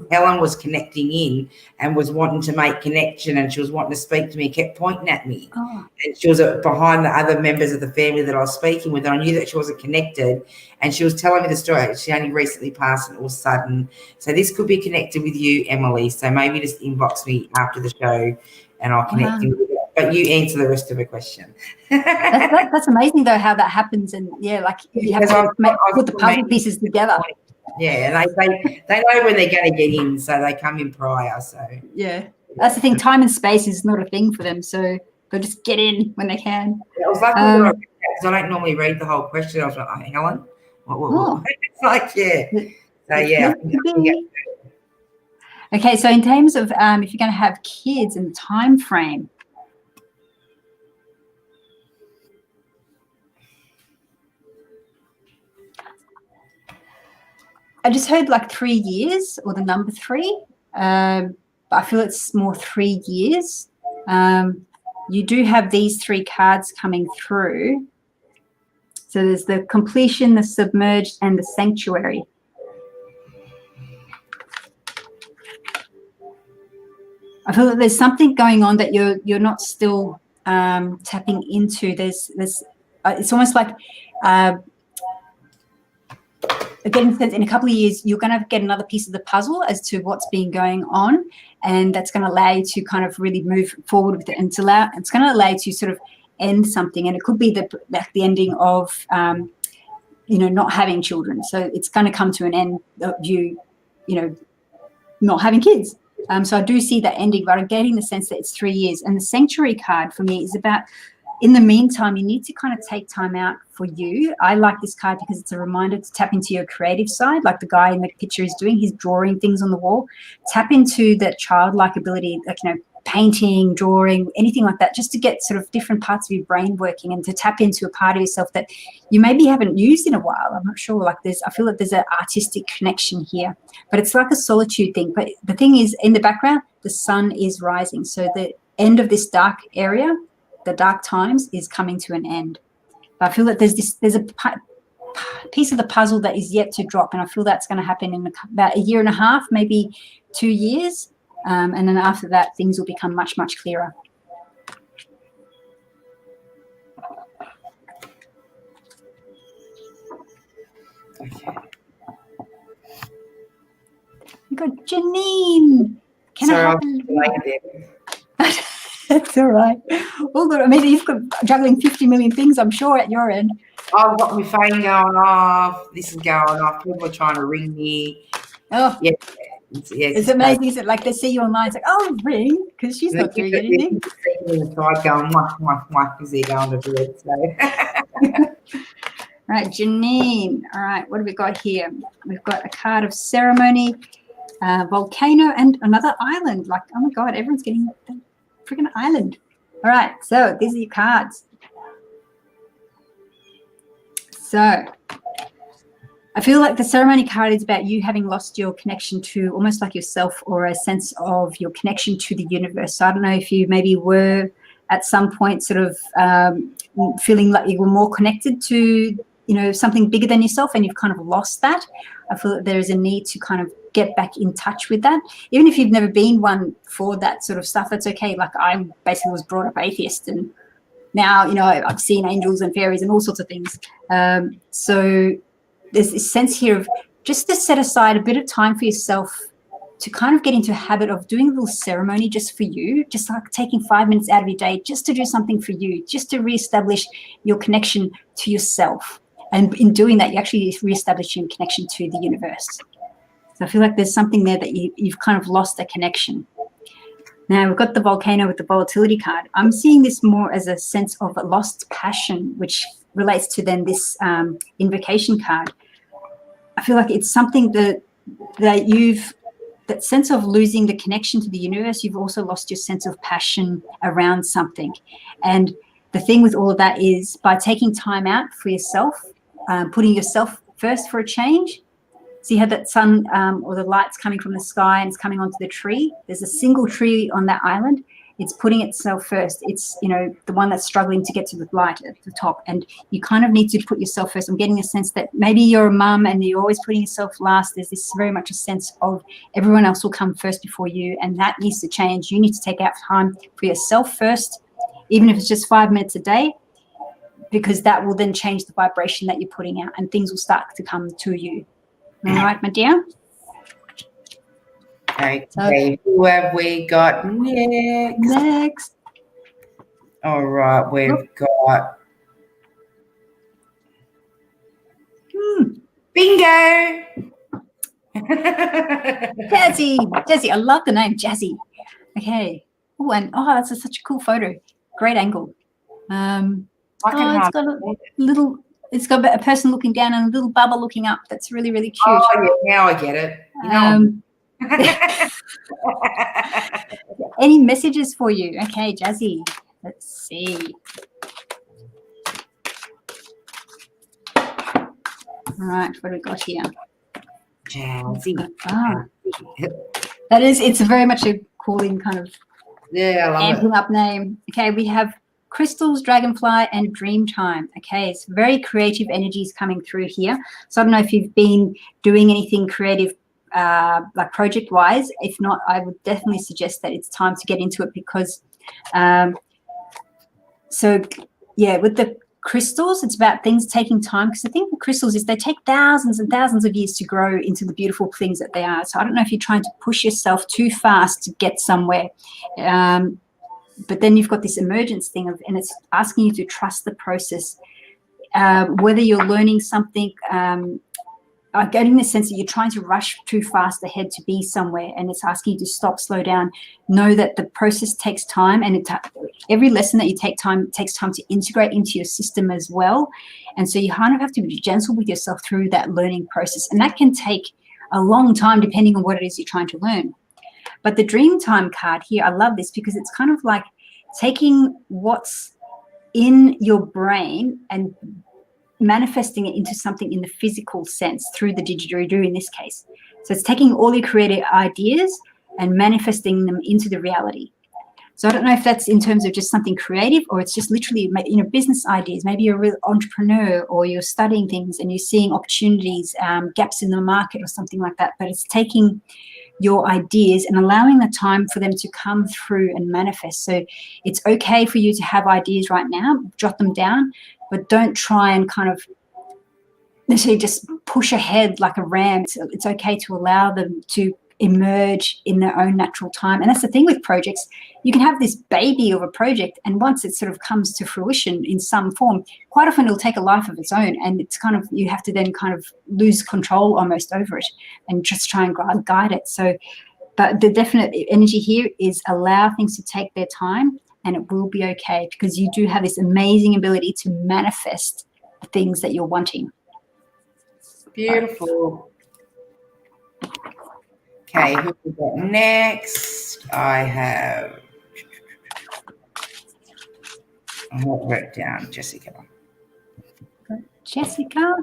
Helen was connecting in and was wanting to make connection, and she was wanting to speak to me, kept pointing at me. Oh. And she was behind the other members of the family that I was speaking with, and I knew that she wasn't connected. And she was telling me the story. She only recently passed and it was sudden. So this could be connected with you, Emily. So maybe just inbox me after the show and I'll connect you with it. But you answer the rest of the question. That's amazing, though, how that happens. And, yeah, like you have to put the puzzle pieces together. Yeah, and they know when they're going to get in, so they come in prior. So yeah, that's the thing. Time and space is not a thing for them, so they'll just get in when they can. I was lucky because I don't normally read the whole question. I was like, oh, Helen, what? It's like, yeah. So yeah. Okay, so in terms of if you're going to have kids and the time frame. I just heard like 3 years, or the number 3. But I feel it's more 3 years. You do have these 3 cards coming through. So there's the completion, the submerged, and the sanctuary. I feel that there's something going on that you're not still tapping into. There's it's almost like again, in a couple of years, you're going to get another piece of the puzzle as to what's been going on, and that's going to allow you to kind of really move forward with it. And it's going to allow you to sort of end something, and it could be the ending of, not having children. So it's going to come to an end of you not having kids. So I do see that ending, but I'm getting the sense that it's 3 years. And the sanctuary card for me is about, in the meantime, you need to kind of take time out for you. I like this card because it's a reminder to tap into your creative side, like the guy in the picture is doing. He's drawing things on the wall. Tap into that childlike ability, like, painting, drawing, anything like that, just to get sort of different parts of your brain working and to tap into a part of yourself that you maybe haven't used in a while. I'm not sure, like I feel like there's an artistic connection here, but it's like a solitude thing. But the thing is, in the background, the sun is rising. So the end of this dark area, the dark times, is coming to an end. But I feel that there's a piece of the puzzle that is yet to drop, and I feel that's going to happen in about a year and a half, maybe 2 years. And then after that, things will become much, much clearer. Okay. We got Janine. That's all right. All good. I mean, you've got juggling 50 million things, I'm sure, at your end. I've got my phone going off. This is going off. People are trying to ring me. Oh, yeah. It's amazing, isn't it? Like they see you online, it's like, oh, ring, because she's not doing anything. Going, whack, is he going to do it? So. Right, Janine. All right, what have we got here? We've got a card of ceremony, volcano, and another island. Like, oh my God, everyone's getting a freaking island. All right, so these are your cards. So I feel like the ceremony card is about you having lost your connection to almost like yourself, or a sense of your connection to the universe. So I don't know if you maybe were at some point sort of feeling like you were more connected to, you know, something bigger than yourself, and you've kind of lost that. I feel that there is a need to kind of get back in touch with that. Even if you've never been one for that sort of stuff, that's okay. Like I basically was brought up atheist, and now, you know, I've seen angels and fairies and all sorts of things. So there's this sense here of just to set aside a bit of time for yourself to kind of get into a habit of doing a little ceremony just for you, just like taking 5 minutes out of your day just to do something for you, just to reestablish your connection to yourself. And in doing that, you actually reestablish your connection to the universe. So I feel like there's something there that you've kind of lost a connection. Now, we've got the volcano with the volatility card. I'm seeing this more as a sense of a lost passion, which relates to then this invocation card. I feel like it's something that sense of losing the connection to the universe, you've also lost your sense of passion around something. And the thing with all of that is, by taking time out for yourself, putting yourself first for a change. So you have that sun or the light's coming from the sky and it's coming onto the tree. There's a single tree on that island. It's putting itself first. It's, you know, the one that's struggling to get to the light at the top. And you kind of need to put yourself first. I'm getting a sense that maybe you're a mum and you're always putting yourself last. There's this very much a sense of everyone else will come first before you, and that needs to change. You need to take out time for yourself first, even if it's just 5 minutes a day, because that will then change the vibration that you're putting out, and things will start to come to you. All right, my dear? Okay, so who have we got next? All right, we've got bingo. Jazzy, I love the name Jazzy. Okay. Oh, and that's such a cool photo. Great angle. It's got a person looking down and a little bubble looking up. That's really, really cute. Oh, yeah, now I get it. You know, any messages for you? Okay, Jazzy. Let's see. All right, what do we got here? Jazzy. That is, it's very much a calling kind of amping up name. Okay, we have crystals, dragonfly, and dream time. Okay, it's very creative energies coming through here. So I don't know if you've been doing anything creative like project wise. If not, I would definitely suggest that it's time to get into it, because with the crystals, it's about things taking time, because the thing with crystals is they take thousands and thousands of years to grow into the beautiful things that they are. So I don't know if you're trying to push yourself too fast to get somewhere, but then you've got this emergence thing and it's asking you to trust the process. Whether you're learning something, I'm getting the sense that you're trying to rush too fast ahead to be somewhere, and it's asking you to stop, slow down, know that the process takes time, and every lesson that you takes time to integrate into your system as well. And so you kind of have to be gentle with yourself through that learning process, and that can take a long time depending on what it is you're trying to learn. But the dream time card here, I love this because it's kind of like taking what's in your brain and manifesting it into something in the physical sense through the didgeridoo in this case. So it's taking all your creative ideas and manifesting them into the reality. So I don't know if that's in terms of just something creative, or it's just literally, business ideas. Maybe you're a real entrepreneur, or you're studying things and you're seeing opportunities, gaps in the market or something like that. But it's taking your ideas and allowing the time for them to come through and manifest. So it's okay for you to have ideas right now, jot them down, but don't try and kind of necessarily just push ahead like a ram. It's okay to allow them to emerge in their own natural time. And that's the thing with projects. You can have this baby of a project, and once it sort of comes to fruition in some form, quite often it'll take a life of its own, and it's kind of, you have to then kind of lose control almost over it and just try and guide it. So, but the definite energy here is allow things to take their time, and it will be okay, because you do have this amazing ability to manifest the things that you're wanting. Beautiful. Okay, who we got next? I have it wrote down Jessica. Jessica.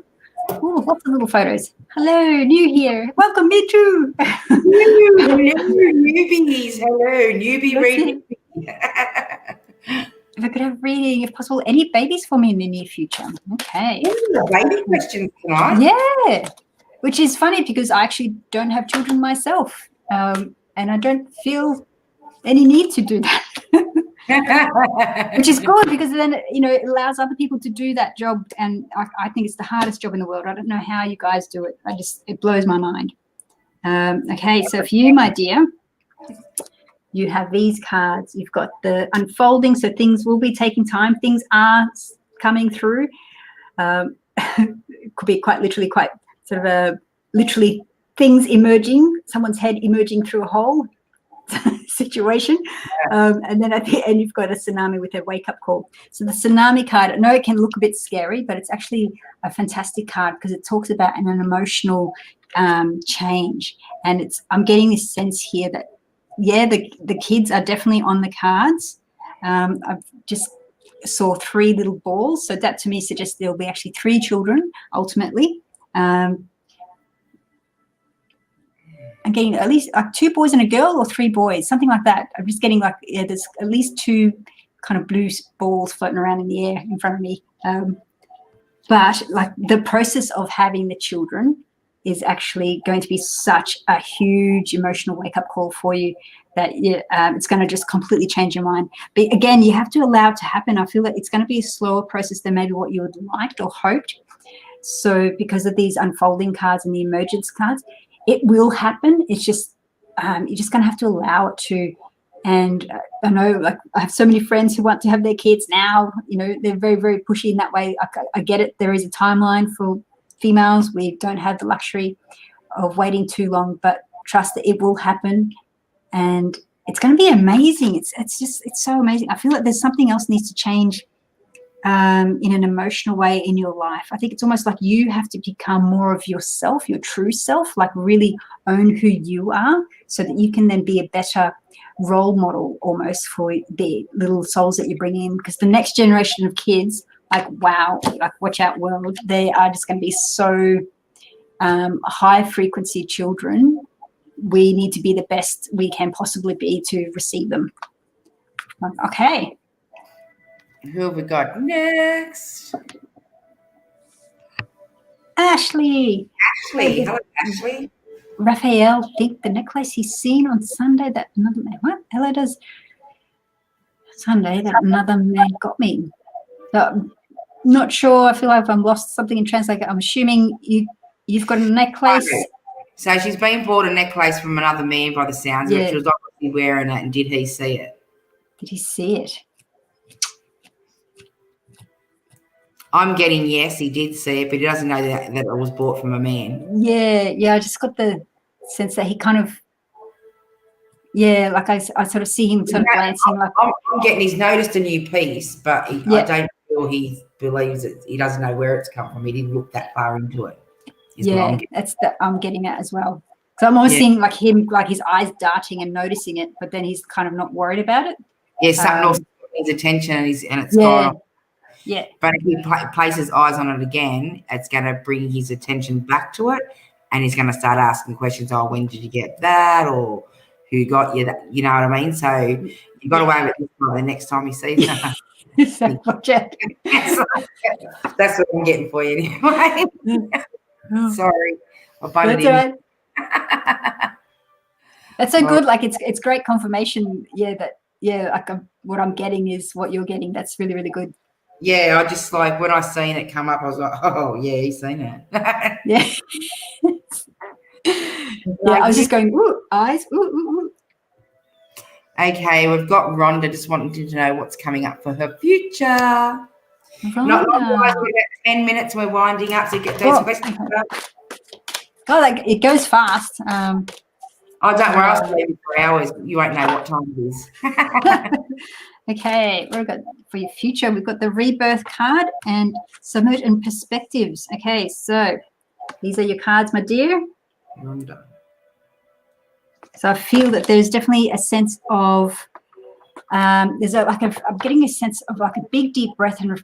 Oh, lots of little photos. Hello, new here. Welcome, me too. Hello, newbies. Hello, newbie reading. If I could have reading, if possible, any babies for me in the near future. Okay. Baby questions tonight. Yeah. Which is funny because I actually don't have children myself. And I don't feel any need to do that. Which is good, because then, it allows other people to do that job. And I think it's the hardest job in the world. I don't know how you guys do it. It blows my mind. Okay, so for you, my dear, you have these cards. You've got the unfolding, so things will be taking time. Things are coming through. It could be quite literally quite sort of literally things emerging, someone's head emerging through a hole situation. And then at the end, you've got a tsunami with a wake-up call. So the tsunami card, I know it can look a bit scary, but it's actually a fantastic card because it talks about an emotional change. And I'm getting this sense here that, yeah, the kids are definitely on the cards. I've just saw 3 little balls. So that to me suggests there'll be actually 3 children ultimately. I'm getting at least 2 boys and a girl, or 3 boys, something like that. I'm just getting there's at least 2 kind of blue balls floating around in the air in front of me. But the process of having the children is actually going to be such a huge emotional wake-up call for you that it's going to just completely change your mind. But again, you have to allow it to happen. I feel that it's going to be a slower process than maybe what you would liked or hoped. So because of these unfolding cards and the emergence cards, it will happen. It's just you're just going to have to allow it to. And I know, I have so many friends who want to have their kids now. They're very, very pushy in that way. I get it. There is a timeline for females. We don't have the luxury of waiting too long, but trust that it will happen, and it's going to be amazing. It's so amazing. I feel like there's something else needs to change in an emotional way in your life. I think it's almost like you have to become more of yourself, your true self, really own who you are, so that you can then be a better role model almost for the little souls that you bring in. Because the next generation of kids, wow, watch out world, they are just going to be so high frequency children. We need to be the best we can possibly be to receive them. Okay. Who have we got next? Ashley. Hello, Ashley. Raphael, think the necklace he's seen on Sunday that another man, what? Ella does Sunday that another man got me. So I'm not sure. I feel like I'm lost something in translation. I'm assuming you've got a necklace. So she's been bought a necklace from another man by the sounds of it. She was obviously wearing it, and did he see it? Did he see it? I'm getting yes, he did see it, but he doesn't know that it was bought from a man. Yeah. I just got the sense that he kind of, I sort of see him sort of glancing. I'm getting he's noticed a new piece, but I don't feel he believes it. He doesn't know where it's come from. He didn't look that far into it. I'm getting that as well. So I'm always seeing like him, like his eyes darting and noticing it, but then he's kind of not worried about it. Yeah, something else his attention and it's yeah, gone. Yeah. But if he places eyes on it again, it's going to bring his attention back to it, and he's going to start asking questions. Oh, when did you get that? Or who got you that? You know what I mean? So you got away with this the next time he sees that. That's what I'm getting for you anyway. Sorry, I butted in. That's so good. Like it's great confirmation. Yeah, like what I'm getting is what you're getting. That's really, really good. Yeah, I just like when I seen it come up, I was like, oh yeah, he's seen it. Yeah. Yeah, I was just going, ooh, eyes, ooh, ooh, ooh. Okay, we've got Rhonda just wanting to know what's coming up for her future. Not long, guys, we've got 10 minutes, we're winding up, so you get those questions up. Oh, like it goes fast. Oh, don't worry, I'll leave it for hours. You won't know what time it is. Okay, what have we got for your future? We've got the rebirth card and submerge and perspectives. Okay, so these are your cards, my dear. Rhonda. So I feel that there's definitely a sense of I'm getting a sense of like a big deep breath and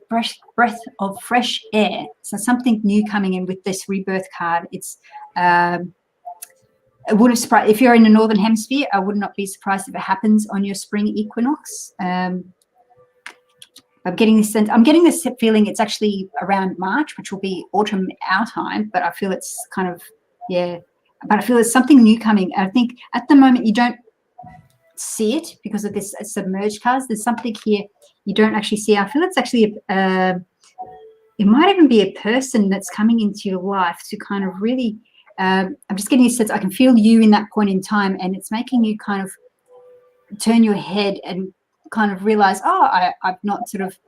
breath of fresh air. So something new coming in with this rebirth card. It's it would have surprised if you're in the northern hemisphere. I would not be surprised if it happens on your spring equinox. I'm getting this sense. I'm getting this feeling. It's actually around March, which will be autumn our time. But I feel it's kind of But I feel there's something new coming. I think at the moment you don't see it because of this submerged cards. There's something here you don't actually see. I feel it's actually it might even be a person that's coming into your life to kind of really. I'm just getting a sense. I can feel you in that point in time, and it's making you kind of turn your head and kind of realize, oh, I've not sort of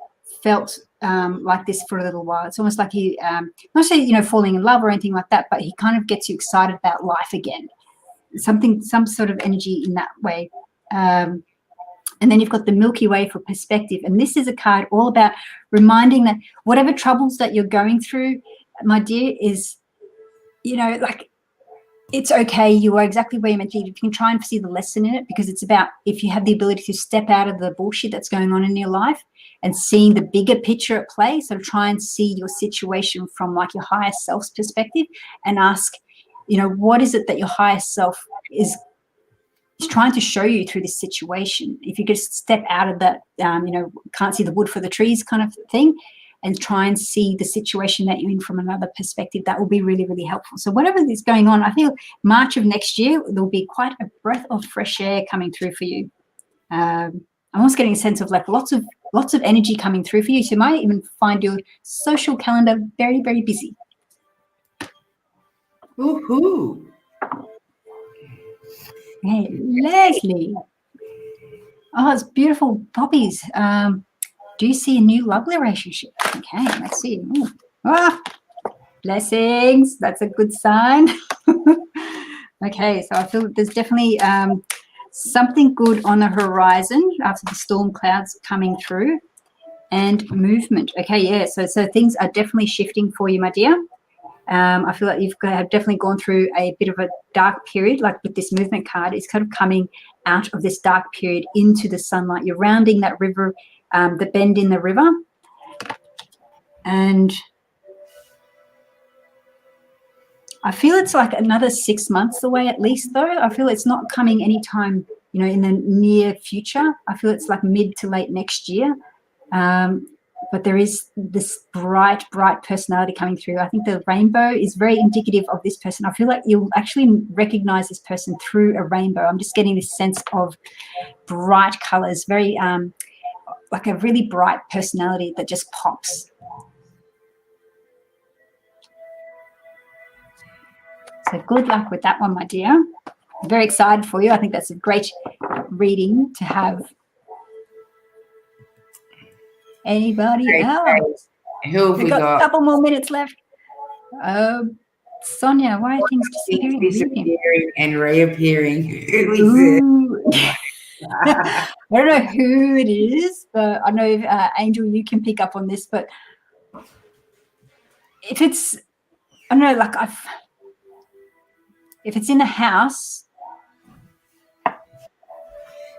felt like this for a little while. It's almost like he, not say falling in love or anything like that, but he kind of gets you excited about life again. Some sort of energy in that way. And then you've got the Milky Way for perspective, and this is a card all about reminding that whatever troubles that you're going through, my dear, is like it's okay. You are exactly where you're meant to be. You can try and see the lesson in it, because it's about if you have the ability to step out of the bullshit that's going on in your life and seeing the bigger picture at play. So try and see your situation from like your higher self's perspective and ask, what is it that your higher self is trying to show you through this situation? If you could step out of that, can't see the wood for the trees kind of thing, and try and see the situation that you're in from another perspective, that will be really, really helpful. So whatever is going on, I feel March of next year, there'll be quite a breath of fresh air coming through for you. I'm also getting a sense of like lots of energy coming through for you. So you might even find your social calendar very, very busy. Woohoo! Hey, Leslie. Oh, it's beautiful poppies. Do you see a new love relationship? Okay, let's see. Ooh. Ah, blessings. That's a good sign. Okay, so I feel that there's definitely something good on the horizon after the storm clouds coming through, and movement. Okay, yeah, so things are definitely shifting for you, my dear. I feel like have definitely gone through a bit of a dark period, like with this movement card. It's kind of coming out of this dark period into the sunlight. You're rounding that river, the bend in the river. And I feel it's like another 6 months away at least, though. I feel it's not coming anytime, in the near future. I feel it's like mid to late next year. But there is this bright personality coming through. I think the rainbow is very indicative of this person. I feel like you'll actually recognize this person through a rainbow. I'm just getting this sense of bright colors, very like a really bright personality that just pops. So good luck with that one, my dear. I'm very excited for you. I think that's a great reading to have. Anybody else? Who have we got? A couple more minutes left. Sonia, why are things disappearing and reappearing? Who is it? I don't know who it is, but I know, Angel, you can pick up on this. But if it's, I don't know, like if it's in a house.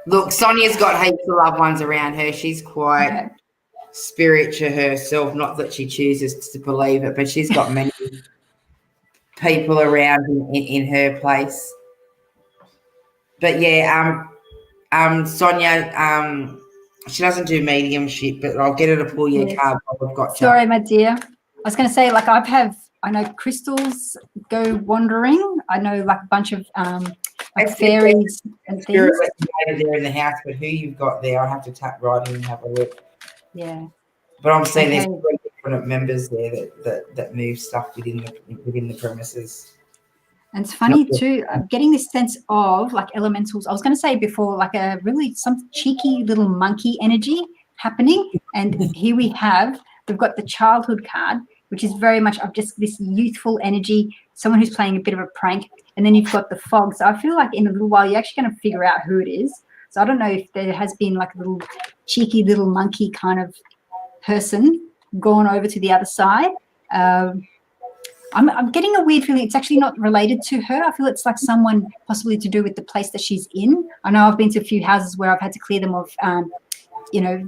Look, Sonia's got heaps of loved ones around her. She's quite spiritual herself. Not that she chooses to believe it, but she's got many people around in her place. But yeah, Sonia, she doesn't do mediumship, but I'll get her to pull your card while we've got. Sorry, my dear. I was going to say, like, I know crystals go wandering. I know like a bunch of like fairies and things. There in the house, but who you've got there, I'll have to tap right in and have a look. Yeah. But I'm seeing there's 3 different members there that move stuff within the premises. And it's funny too, I'm getting this sense of like elementals. I was going to say before, like some cheeky little monkey energy happening. And here we have, they've got the childhood card, which is very much of just this youthful energy, someone who's playing a bit of a prank. And then you've got the fog. So I feel like in a little while, you're actually going to figure out who it is. So I don't know if there has been like a little cheeky little monkey kind of person gone over to the other side. I'm getting a weird feeling it's actually not related to her. I feel it's like someone possibly to do with the place that she's in. I know I've been to a few houses where I've had to clear them of,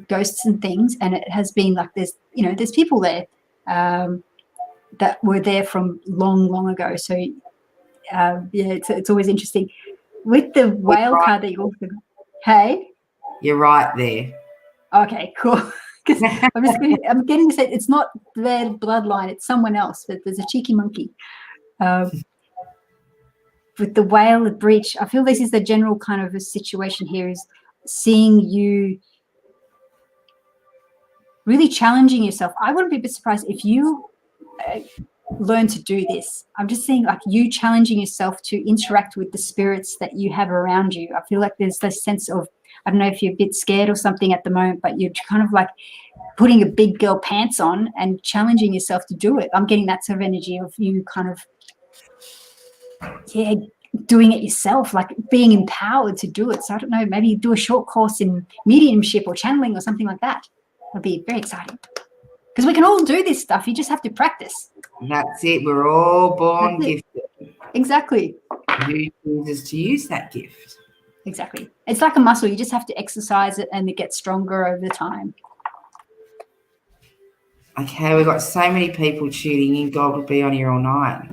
ghosts and things, and it has been like there's people there that were there from long ago. So it's always interesting. With the whale card that you also got. Hey? You're right there. Okay, cool. Because I'm getting to say it's not their bloodline, it's someone else, but there's a cheeky monkey. With the whale, the breach, I feel this is the general kind of a situation here, is seeing you really challenging yourself. I wouldn't be a bit surprised if you learn to do this. I'm just seeing like you challenging yourself to interact with the spirits that you have around you. I feel like there's this sense of, I don't know if you're a bit scared or something at the moment, but you're kind of like putting a big girl pants on and challenging yourself to do it. I'm getting that sort of energy of you kind of, doing it yourself, like being empowered to do it. So I don't know, maybe do a short course in mediumship or channeling or something like that. That'd be very exciting. Because we can all do this stuff. You just have to practice. That's it. We're all born gifted. Exactly. Who chooses to use that gift? Exactly. It's like a muscle. You just have to exercise it and it gets stronger over time. Okay, we've got so many people tuning in. God would be on here all night.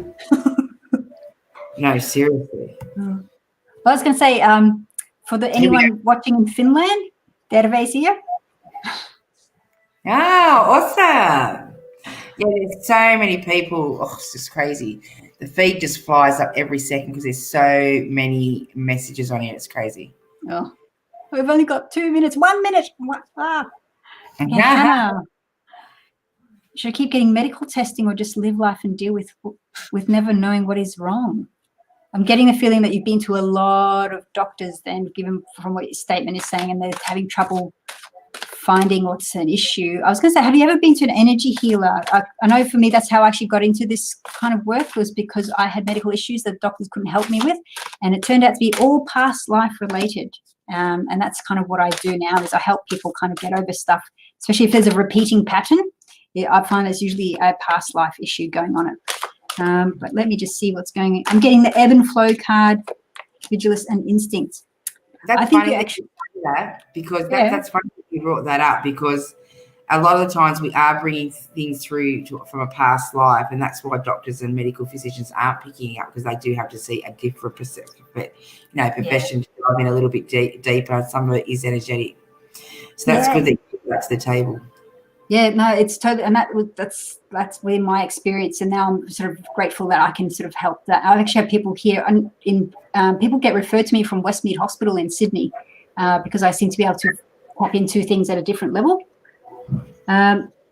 No, seriously. Well, I was going to say, for anyone watching in Finland, Terveisiä here. Oh, awesome. Yeah, there's so many people. Oh, it's just crazy. The feed just flies up every second because there's so many messages on here. It's crazy. Oh, we've only got 2 minutes. 1 minute. Yeah. Should I keep getting medical testing or just live life and deal with never knowing what is wrong? I'm getting the feeling that you've been to a lot of doctors then, given from what your statement is saying, and they're having trouble finding what's an issue. I was going to say, have you ever been to an energy healer? I know for me, that's how I actually got into this kind of work, was because I had medical issues that doctors couldn't help me with. And it turned out to be all past life related. And that's kind of what I do now, is I help people kind of get over stuff, especially if there's a repeating pattern. Yeah, I find there's usually a past life issue going on it. But let me just see what's going on. I'm getting the ebb and flow card, vigilance and instinct. That's funny that you say that, because that's funny that you brought that up, because a lot of the times we are bringing things through from a past life, and that's why doctors and medical physicians aren't picking up, because they do have to see a different perspective. But profession to dive in a little bit deeper. Some of it is energetic, so that's good that you bring that to the table. Yeah, no, it's totally, and that's been my experience, and now I'm sort of grateful that I can sort of help that. I actually have people here, and people get referred to me from Westmead Hospital in Sydney because I seem to be able to tap into things at a different level.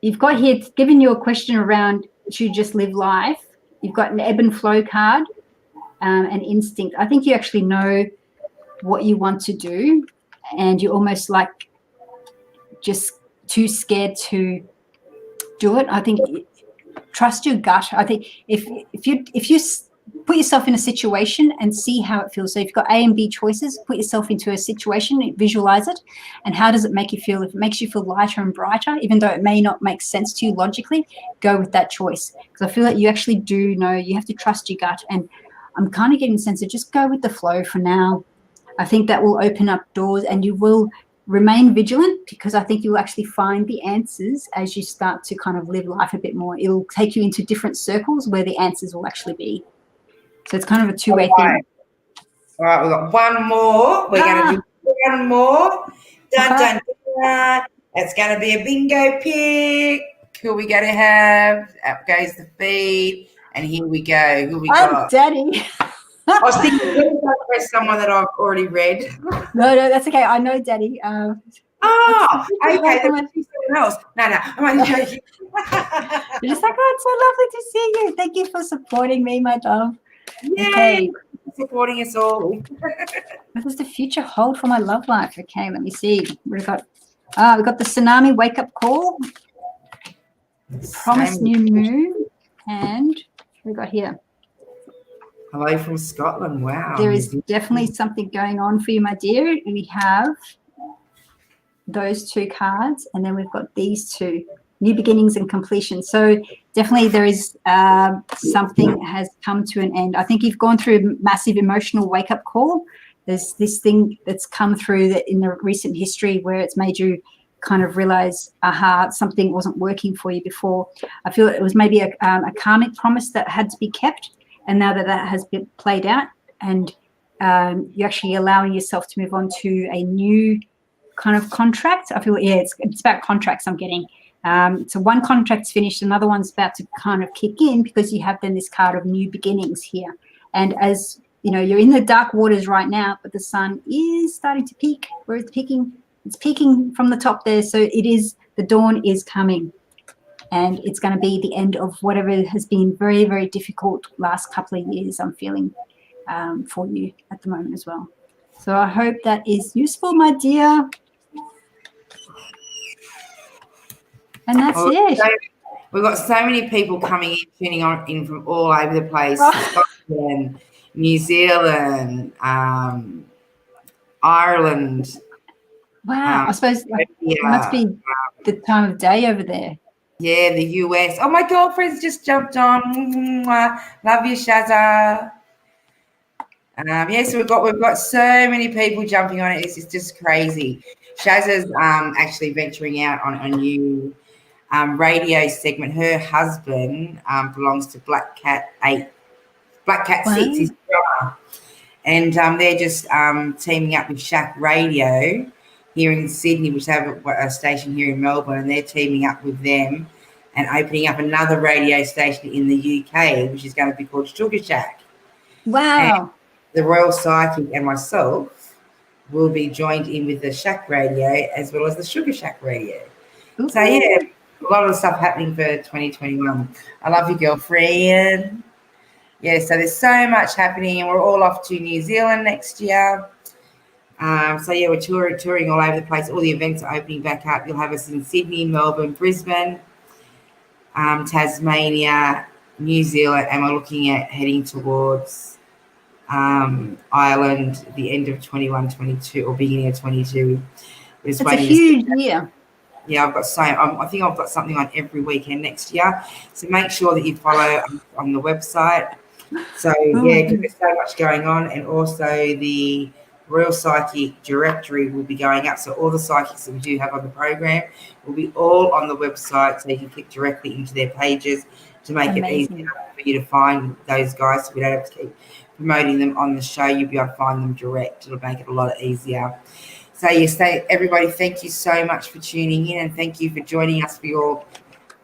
You've got here, given you a question around should you just live life, you've got an ebb and flow card, an instinct. I think you actually know what you want to do, and you're almost like just too scared to do it. I think trust your gut. I think if you put yourself in a situation and see how it feels. So if you've got A and B choices, put yourself into a situation, visualize it, and how does it make you feel? If it makes you feel lighter and brighter, even though it may not make sense to you logically, go with that choice. Because I feel like you actually do know. You have to trust your gut. And I'm kind of getting the sense of just go with the flow for now. I think that will open up doors, and you will remain vigilant, because I think you'll actually find the answers as you start to kind of live life a bit more. It'll take you into different circles where the answers will actually be. So it's kind of a two-way thing. All right, we've got one more. We're going to do one more. Dun, dun, dun. It's going to be a bingo pick. Who are we going to have? Up goes the feed. And here we go. Who we got? Daddy. I was thinking, let me go for someone that I've already read. No, that's okay. I know Daddy. Okay. There must be someone else. No, I'm only joking. You're just like, oh, it's so lovely to see you. Thank you for supporting me, my love. Yay, okay. Supporting us all. What does the future hold for my love life? Okay, let me see. We've got the tsunami wake up call, promised new moon, and what we got here? Hello from Scotland. Wow. There is definitely something going on for you, my dear. We have those two cards, and then we've got these two, new beginnings and completion. So definitely there is something has come to an end. I think you've gone through a massive emotional wake-up call. There's this thing that's come through that in the recent history where it's made you kind of realize, aha, something wasn't working for you before. I feel it was maybe a karmic promise that had to be kept, and now that has been played out, and you're actually allowing yourself to move on to a new kind of contract. I feel, it's about contracts I'm getting. So one contract's finished, another one's about to kind of kick in, because you have then this card of new beginnings here. And as you know, you're in the dark waters right now, but the sun is starting to peak. Where it's peaking from the top there. So the dawn is coming. And it's going to be the end of whatever has been very, very difficult last couple of years, I'm feeling, for you at the moment as well. So I hope that is useful, my dear. And that's it. We've got so many people coming in, tuning in from all over the place. Scotland, New Zealand, Ireland. Wow. I suppose it must be the time of day over there. Yeah, the US. Oh, my girlfriend's just jumped on. Love you, Shazza. So we've got so many people jumping on it. It's just crazy. Shazza's actually venturing out on a new radio segment. Her husband belongs to Black Cat 6, his drummer. And they're just teaming up with Shack Radio here in Sydney, which have a station here in Melbourne, and they're teaming up with them and opening up another radio station in the UK, which is going to be called Sugar Shack. Wow. And the Royal Psychic and myself will be joined in with the Shack Radio as well as the Sugar Shack Radio. Ooh. So, yeah, a lot of stuff happening for 2021. I love you, girlfriend. Yeah, so there's so much happening, and we're all off to New Zealand next year. We're touring all over the place. All the events are opening back up. You'll have us in Sydney, Melbourne, Brisbane, Tasmania, New Zealand, and we're looking at heading towards Ireland the end of 21, 22, or beginning of 22. It's a huge year. Yeah, I think I've got something on every weekend next year. So make sure that you follow on the website. So, because there's so much going on, and also the Royal Psychic directory will be going up. So all the psychics that we do have on the program will be all on the website, so you can click directly into their pages to make it easier for you to find those guys, so we don't have to keep promoting them on the show. You'll be able to find them direct. It'll make it a lot easier. So, everybody, thank you so much for tuning in, and thank you for joining us for your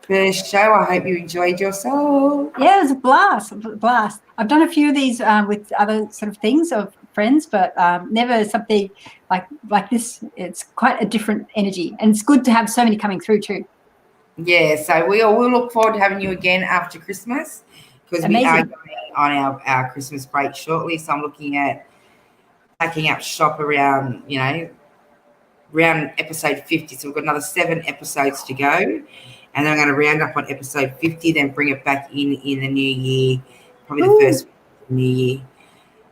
first show. I hope you enjoyed yourself. Yeah, it was a blast. I've done a few of these with other sort of things of friends, but never something like this. It's quite a different energy, and it's good to have so many coming through too. Yeah, so we'll look forward to having you again after Christmas, because we are going on our Christmas break shortly. So I'm looking at packing up shop around episode 50. So we've got another 7 episodes to go, and then I'm going to round up on episode 50, then bring it back in the new year, probably the first week of the new year.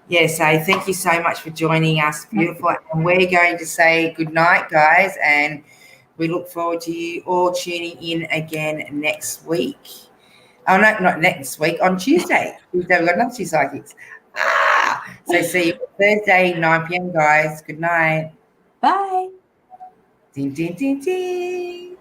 Yeah, so thank you so much for joining us. Beautiful. And we're going to say good night, guys, and we look forward to you all tuning in again next week. Oh, no, not next week, on Tuesday. We've got another 2 psychics. So see you Thursday, 9 p.m, guys. Good night. Bye. Ding, ding, ding, ding.